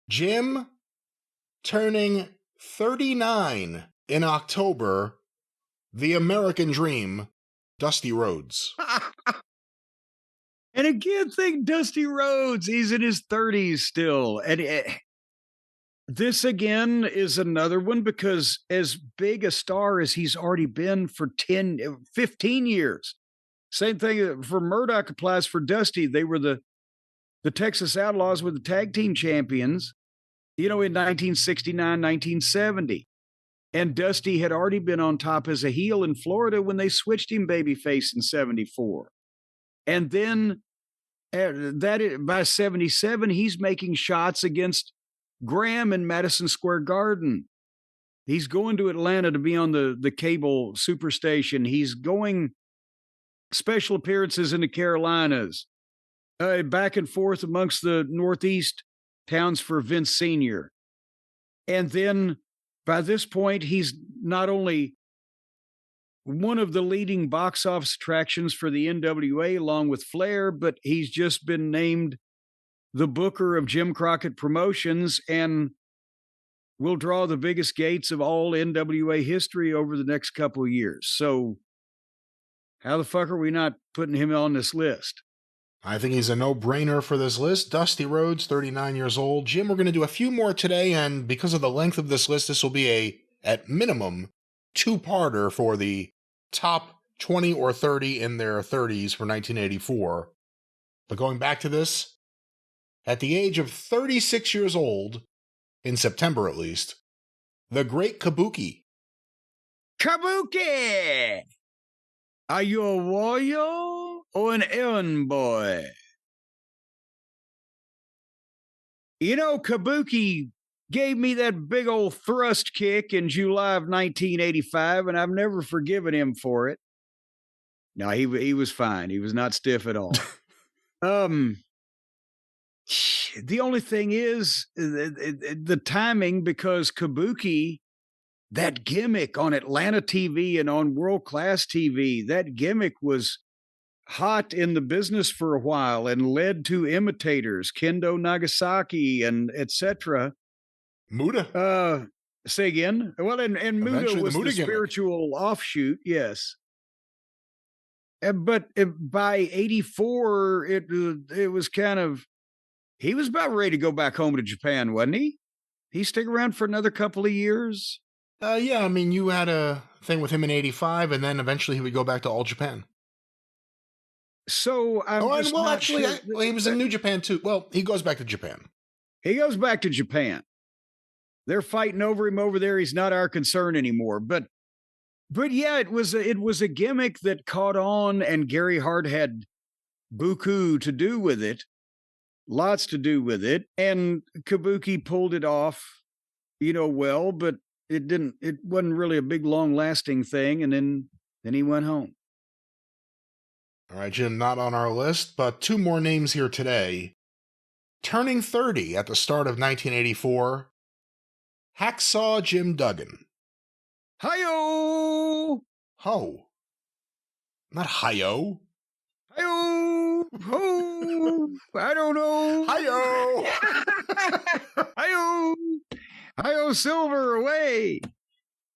Speaker 2: Jim turning 39 in October. The American Dream, Dusty Rhodes.
Speaker 1: And again, think Dusty Rhodes. He's in his 30s still. And this again is another one because as big a star as he's already been for 15 years. Same thing for Murdoch applies for Dusty. They were the Texas Outlaws were the tag team champions, in 1969, 1970. And Dusty had already been on top as a heel in Florida when they switched him babyface in 74. And then by 77, he's making shots against Graham in Madison Square Garden. He's going to Atlanta to be on the cable superstation. He's going special appearances in the Carolinas, back and forth amongst the Northeast towns for Vince Sr. And then by this point, he's not only one of the leading box office attractions for the NWA along with Flair, but he's just been named the booker of Jim Crockett Promotions and will draw the biggest gates of all NWA history over the next couple of years. So how the fuck are we not putting him on this list?
Speaker 2: I think he's a no-brainer for this list. Dusty Rhodes, 39 years old. Jim, we're going to do a few more today, and because of the length of this list, this will be at minimum, two-parter for the top 20 or 30 in their 30s for 1984. But going back to this, at the age of 36 years old, in September at least, the great Kabuki.
Speaker 1: Kabuki! Are you a warrior or an errand boy? Kabuki gave me that big old thrust kick in July of 1985, and I've never forgiven him for it. No, he was fine. He was not stiff at all. The only thing is the timing, because Kabuki, that gimmick on Atlanta TV and on world-class TV, that gimmick was hot in the business for a while and led to imitators, Kendo Nagasaki and etc.
Speaker 2: Muda.
Speaker 1: Say again? Well, and Muda was the spiritual offshoot, yes. But by 84, it was kind of, he was about ready to go back home to Japan, wasn't he? He stick around for another couple of years?
Speaker 2: Yeah, I mean, you had a thing with him in 85, and then eventually he would go back to All Japan.
Speaker 1: So
Speaker 2: he was in New Japan too. Well, he goes back to Japan.
Speaker 1: He goes back to Japan. They're fighting over him over there. He's not our concern anymore. But yeah, it was a gimmick that caught on, and Gary Hart had buku to do with it, lots to do with it, and Kabuki pulled it off, well, but it wasn't really a big, long-lasting thing, and then he went home.
Speaker 2: All right, Jim, not on our list, but two more names here today. Turning 30 at the start of 1984, Hacksaw Jim Duggan.
Speaker 1: Hi-yo!
Speaker 2: Ho. Not hi-yo.
Speaker 1: Hi-yo! Ho! I don't know.
Speaker 2: Hi-yo!
Speaker 1: Hi-yo! Hi-yo, Silver, away!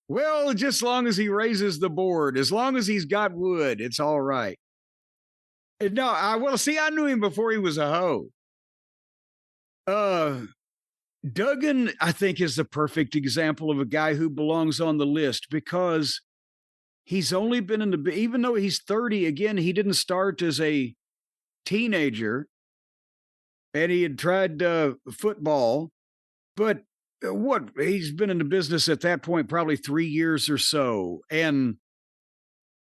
Speaker 1: Well, just as long as he raises the board, as long as he's got wood, it's all right. No, I knew him before he was a hoe. Duggan, I think, is the perfect example of a guy who belongs on the list because he's only been even though he's 30, again, he didn't start as a teenager and he had tried football, but he's been in the business at that point, probably 3 years or so. And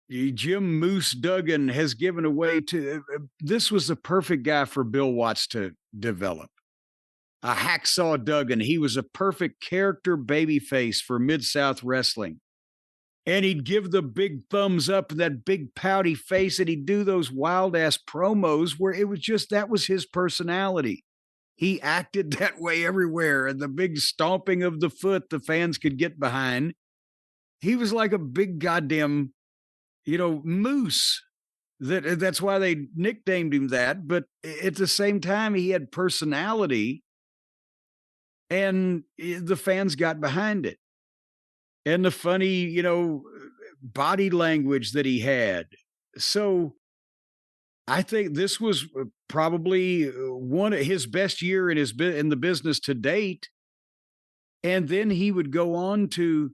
Speaker 1: Jim Moose Duggan has given away to. This was the perfect guy for Bill Watts to develop. A Hacksaw Duggan. He was a perfect character babyface for Mid-South Wrestling. And he'd give the big thumbs up and that big pouty face, and he'd do those wild-ass promos where it was just, that was his personality. He acted that way everywhere, and the big stomping of the foot the fans could get behind. He was like a big goddamn, moose. That's why they nicknamed him that. But at the same time, he had personality, and the fans got behind it. And the funny, body language that he had. So I think this was probably one of his best year in the business to date. And then he would go on to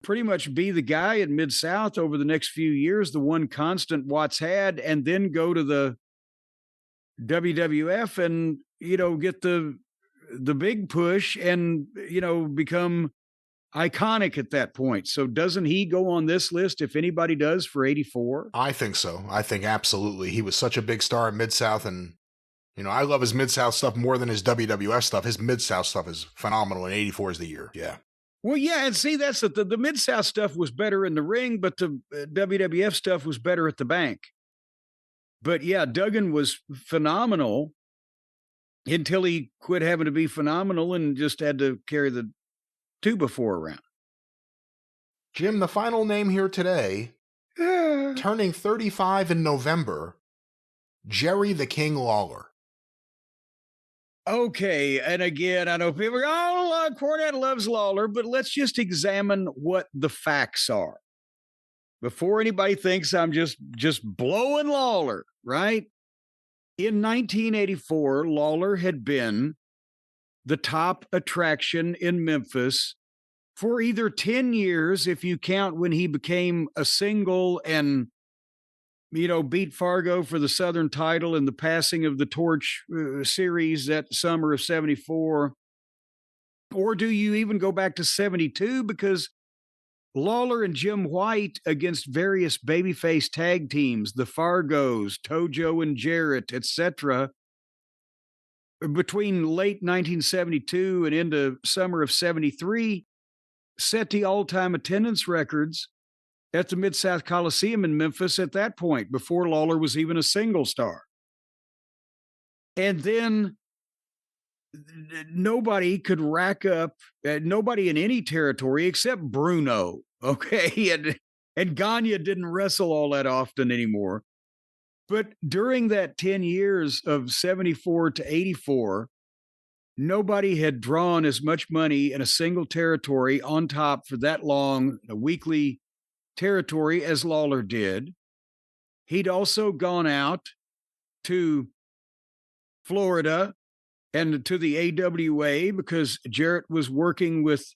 Speaker 1: pretty much be the guy in Mid-South over the next few years, the one constant Watts had, and then go to the WWF and, get the big push and, become iconic at that point. So doesn't he go on this list if anybody does for 84?
Speaker 2: I think so. I think absolutely. He was such a big star at Mid-South, and I love his Mid-South stuff more than his WWF stuff. His Mid-South stuff is phenomenal, and 84 is the year. Yeah.
Speaker 1: Well, yeah, and see, that's the Mid-South stuff was better in the ring, but the WWF stuff was better at the bank. But yeah, Duggan was phenomenal until he quit having to be phenomenal and just had to carry the 2x4 around.
Speaker 2: Jim, the final name here today, turning 35 in November, Jerry the King Lawler.
Speaker 1: Okay, and again, I know people go, Cornette loves Lawler, but let's just examine what the facts are before anybody thinks I'm just blowing Lawler, right? In 1984, Lawler had been the top attraction in Memphis for either 10 years, if you count when he became a single and, beat Fargo for the Southern title and the passing of the torch series that summer of 74. Or do you even go back to 72? Because Lawler and Jim White against various babyface tag teams, the Fargos, Tojo and Jarrett, etc., between late 1972 and into summer of 73, set the all-time attendance records at the Mid-South Coliseum in Memphis at that point, before Lawler was even a single star. And then nobody could rack up, nobody in any territory except Bruno, okay? And Gagne didn't wrestle all that often anymore. But during that 10 years of 74 to 84, nobody had drawn as much money in a single territory on top for that long, a weekly territory, as Lawler did. He'd also gone out to Florida and to the AWA because Jarrett was working with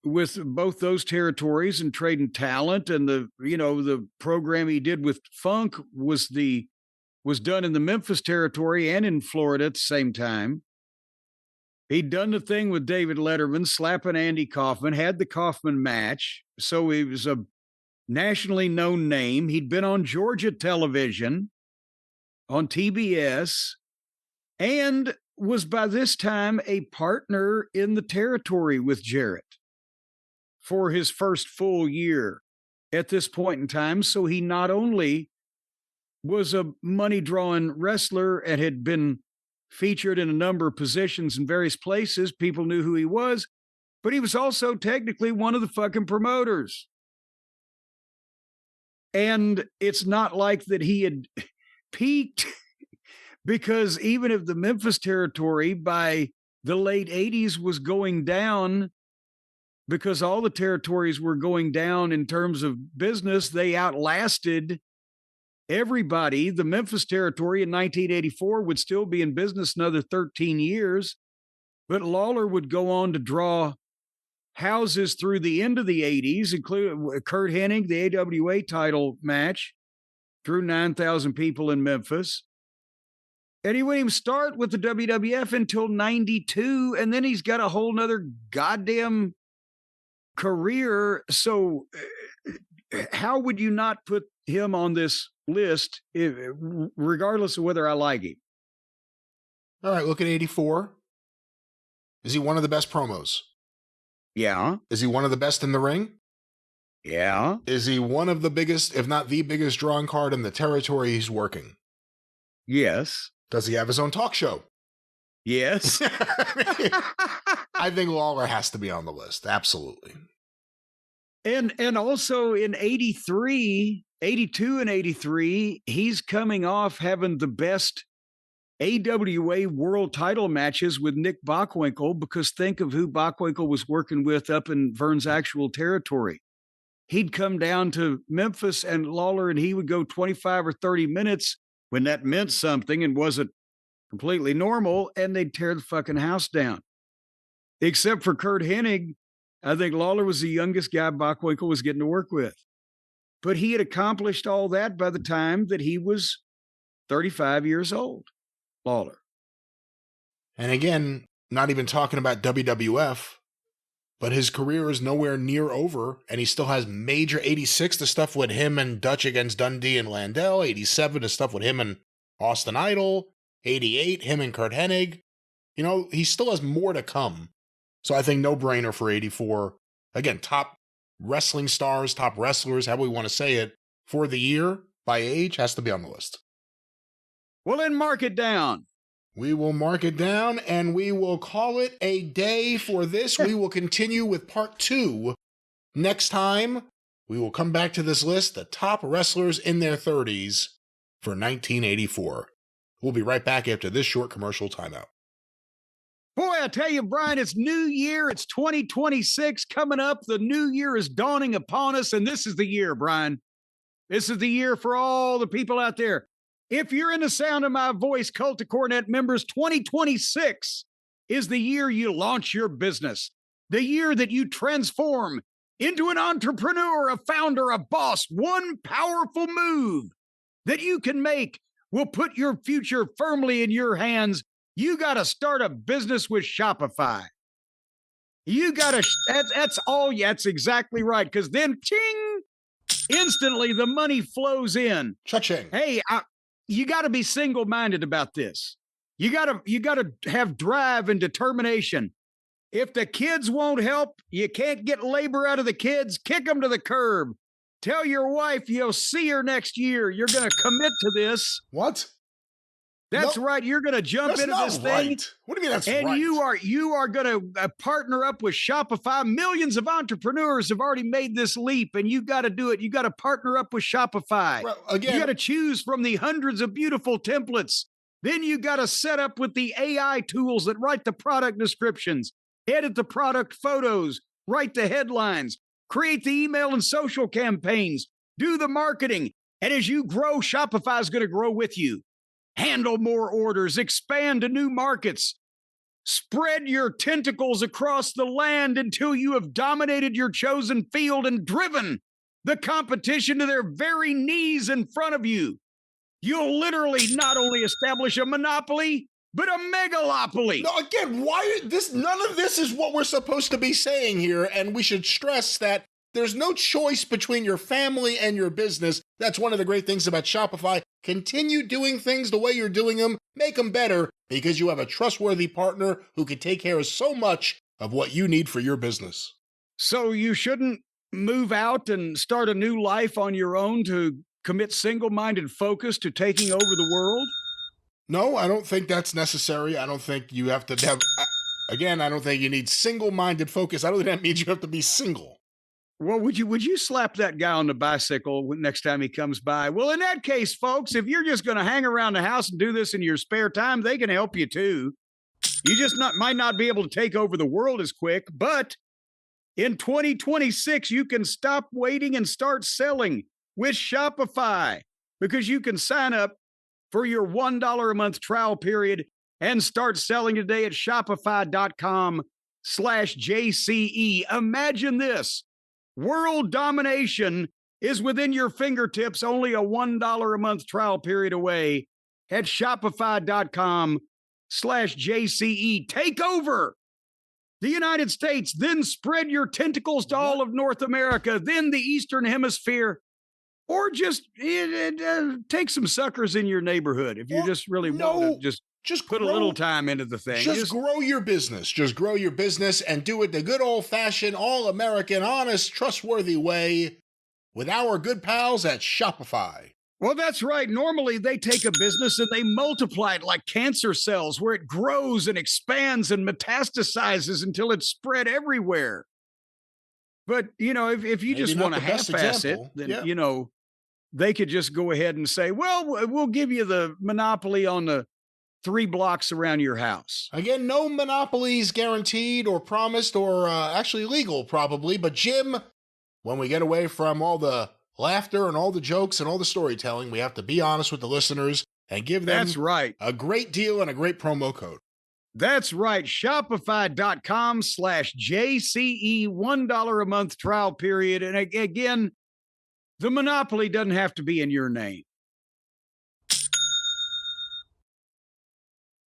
Speaker 1: both those territories and trading talent, and the program he did with Funk was done in the Memphis territory and in Florida at the same time. He'd done the thing with David Letterman, slapping Andy Kaufman, had the Kaufman match, so he was a nationally known name. He'd been on Georgia television, on TBS, and was by this time a partner in the territory with Jarrett for his first full year at this point in time. So he not only was a money-drawing wrestler and had been featured in a number of positions in various places, people knew who he was, but he was also technically one of the fucking promoters. And it's not like that he had peaked, because even if the Memphis territory by the late 80s was going down, because all the territories were going down in terms of business, they outlasted everybody. The Memphis territory in 1984 would still be in business another 13 years, but Lawler would go on to draw houses through the end of the 80s, including Kurt Hennig, the AWA title match, drew 9,000 people in Memphis. And he wouldn't even start with the WWF until 92, and then he's got a whole nother goddamn career. So how would you not put him on this list, regardless of whether I like him?
Speaker 2: All right, look at 84. Is he one of the best promos?
Speaker 1: Yeah.
Speaker 2: Is he one of the best in the ring?
Speaker 1: Yeah.
Speaker 2: Is he one of the biggest, if not the biggest drawing card in the territory he's working?
Speaker 1: Yes.
Speaker 2: Does he have his own talk show?
Speaker 1: Yes.
Speaker 2: I think Lawler has to be on the list. Absolutely.
Speaker 1: And also in 83, 82 and 83, he's coming off having the best AWA world title matches with Nick Bockwinkel, because think of who Bockwinkel was working with up in Vern's actual territory. He'd come down to Memphis and Lawler, and he would go 25 or 30 minutes when that meant something and wasn't completely normal, and they'd tear the fucking house down. Except for Kurt Hennig, I think Lawler was the youngest guy Bockwinkel was getting to work with. But he had accomplished all that by the time that he was 35 years old, Lawler.
Speaker 2: And again, not even talking about WWF, but his career is nowhere near over, and he still has major 86, the stuff with him and Dutch against Dundee and Landell, 87, the stuff with him and Austin Idol, 88, him and Kurt Hennig. You know, he still has more to come. So I think no-brainer for 84. Again, top wrestling stars, top wrestlers, however we want to say it, for the year by age has to be on the list.
Speaker 1: Well, then mark it down.
Speaker 2: We will mark it down, and we will call it a day for this. We will continue with part 2 next time. We will come back to this list, the top wrestlers in their 30s for 1984. We'll be right back after this short commercial timeout.
Speaker 1: Boy, I tell you, Brian, it's New Year. It's 2026 coming up. The new year is dawning upon us, and this is the year, Brian. This is the year for all the people out there. If you're in the sound of my voice, Cult of Cornette members, 2026 is the year you launch your business, the year that you transform into an entrepreneur, a founder, a boss. One powerful move that you can make will put your future firmly in your hands. You got to start a business with Shopify. You got to, that's all. Yeah, that's exactly right. Because then, ching, instantly the money flows in.
Speaker 2: Cha-ching.
Speaker 1: Hey, you got to be single-minded about this. You got to have drive and determination. If the kids won't help, you can't get labor out of the kids, kick them to the curb. Tell your wife you'll see her next year. You're going to commit to this.
Speaker 2: What?
Speaker 1: That's right. You're going to jump into this thing.
Speaker 2: Right. What do you mean that's
Speaker 1: and
Speaker 2: right?
Speaker 1: And you are going to partner up with Shopify. Millions of entrepreneurs have already made this leap, and you got to do it. You got to partner up with Shopify.
Speaker 2: Well, again,
Speaker 1: you got to choose from the hundreds of beautiful templates. Then you got to set up with the AI tools that write the product descriptions, edit the product photos, write the headlines, create the email and social campaigns, do the marketing. And as you grow, Shopify is going to grow with you. Handle more orders, expand to new markets, spread your tentacles across the land until you have dominated your chosen field and driven the competition to their very knees in front of you. You'll literally not only establish a monopoly, but a megalopoly.
Speaker 2: No, again, none of this is what we're supposed to be saying here, and we should stress that there's no choice between your family and your business. That's one of the great things about Shopify. Continue doing things the way you're doing them, make them better, because you have a trustworthy partner who can take care of so much of what you need for your business.
Speaker 1: So you shouldn't move out and start a new life on your own to commit single-minded focus to taking over the world?
Speaker 2: No, I don't think that's necessary. I don't think you have to have, again, I don't think you need single-minded focus. I don't think that means you have to be single.
Speaker 1: Well, would you slap that guy on the bicycle next time he comes by? Well, in that case, folks, if you're just going to hang around the house and do this in your spare time, they can help you too. You just might not be able to take over the world as quick, but in 2026, you can stop waiting and start selling with Shopify, because you can sign up for your $1 a month trial period and start selling today at shopify.com/JCE. Imagine this. World domination is within your fingertips, only a $1 a month trial period away at shopify.com/JCE. Take over the United States, then spread your tentacles to all of North America, then the Eastern Hemisphere, or just take some suckers in your neighborhood if you just really want to just put a little time into the thing.
Speaker 2: Just grow your business. Just grow your business and do it the good old-fashioned, all-American, honest, trustworthy way with our good pals at Shopify.
Speaker 1: Well, that's right. Normally, they take a business and they multiply it like cancer cells, where it grows and expands and metastasizes until it's spread everywhere. But, if you just want to half-ass it, then, they could just go ahead and say, well, we'll give you the monopoly on the 3 blocks around your house.
Speaker 2: Again, no monopolies guaranteed or promised or actually legal, probably. But, Jim, when we get away from all the laughter and all the jokes and all the storytelling, we have to be honest with the listeners and give them a great deal and a great promo code.
Speaker 1: That's right. Shopify.com/JCE, $1 a month trial period. And again, the monopoly doesn't have to be in your name.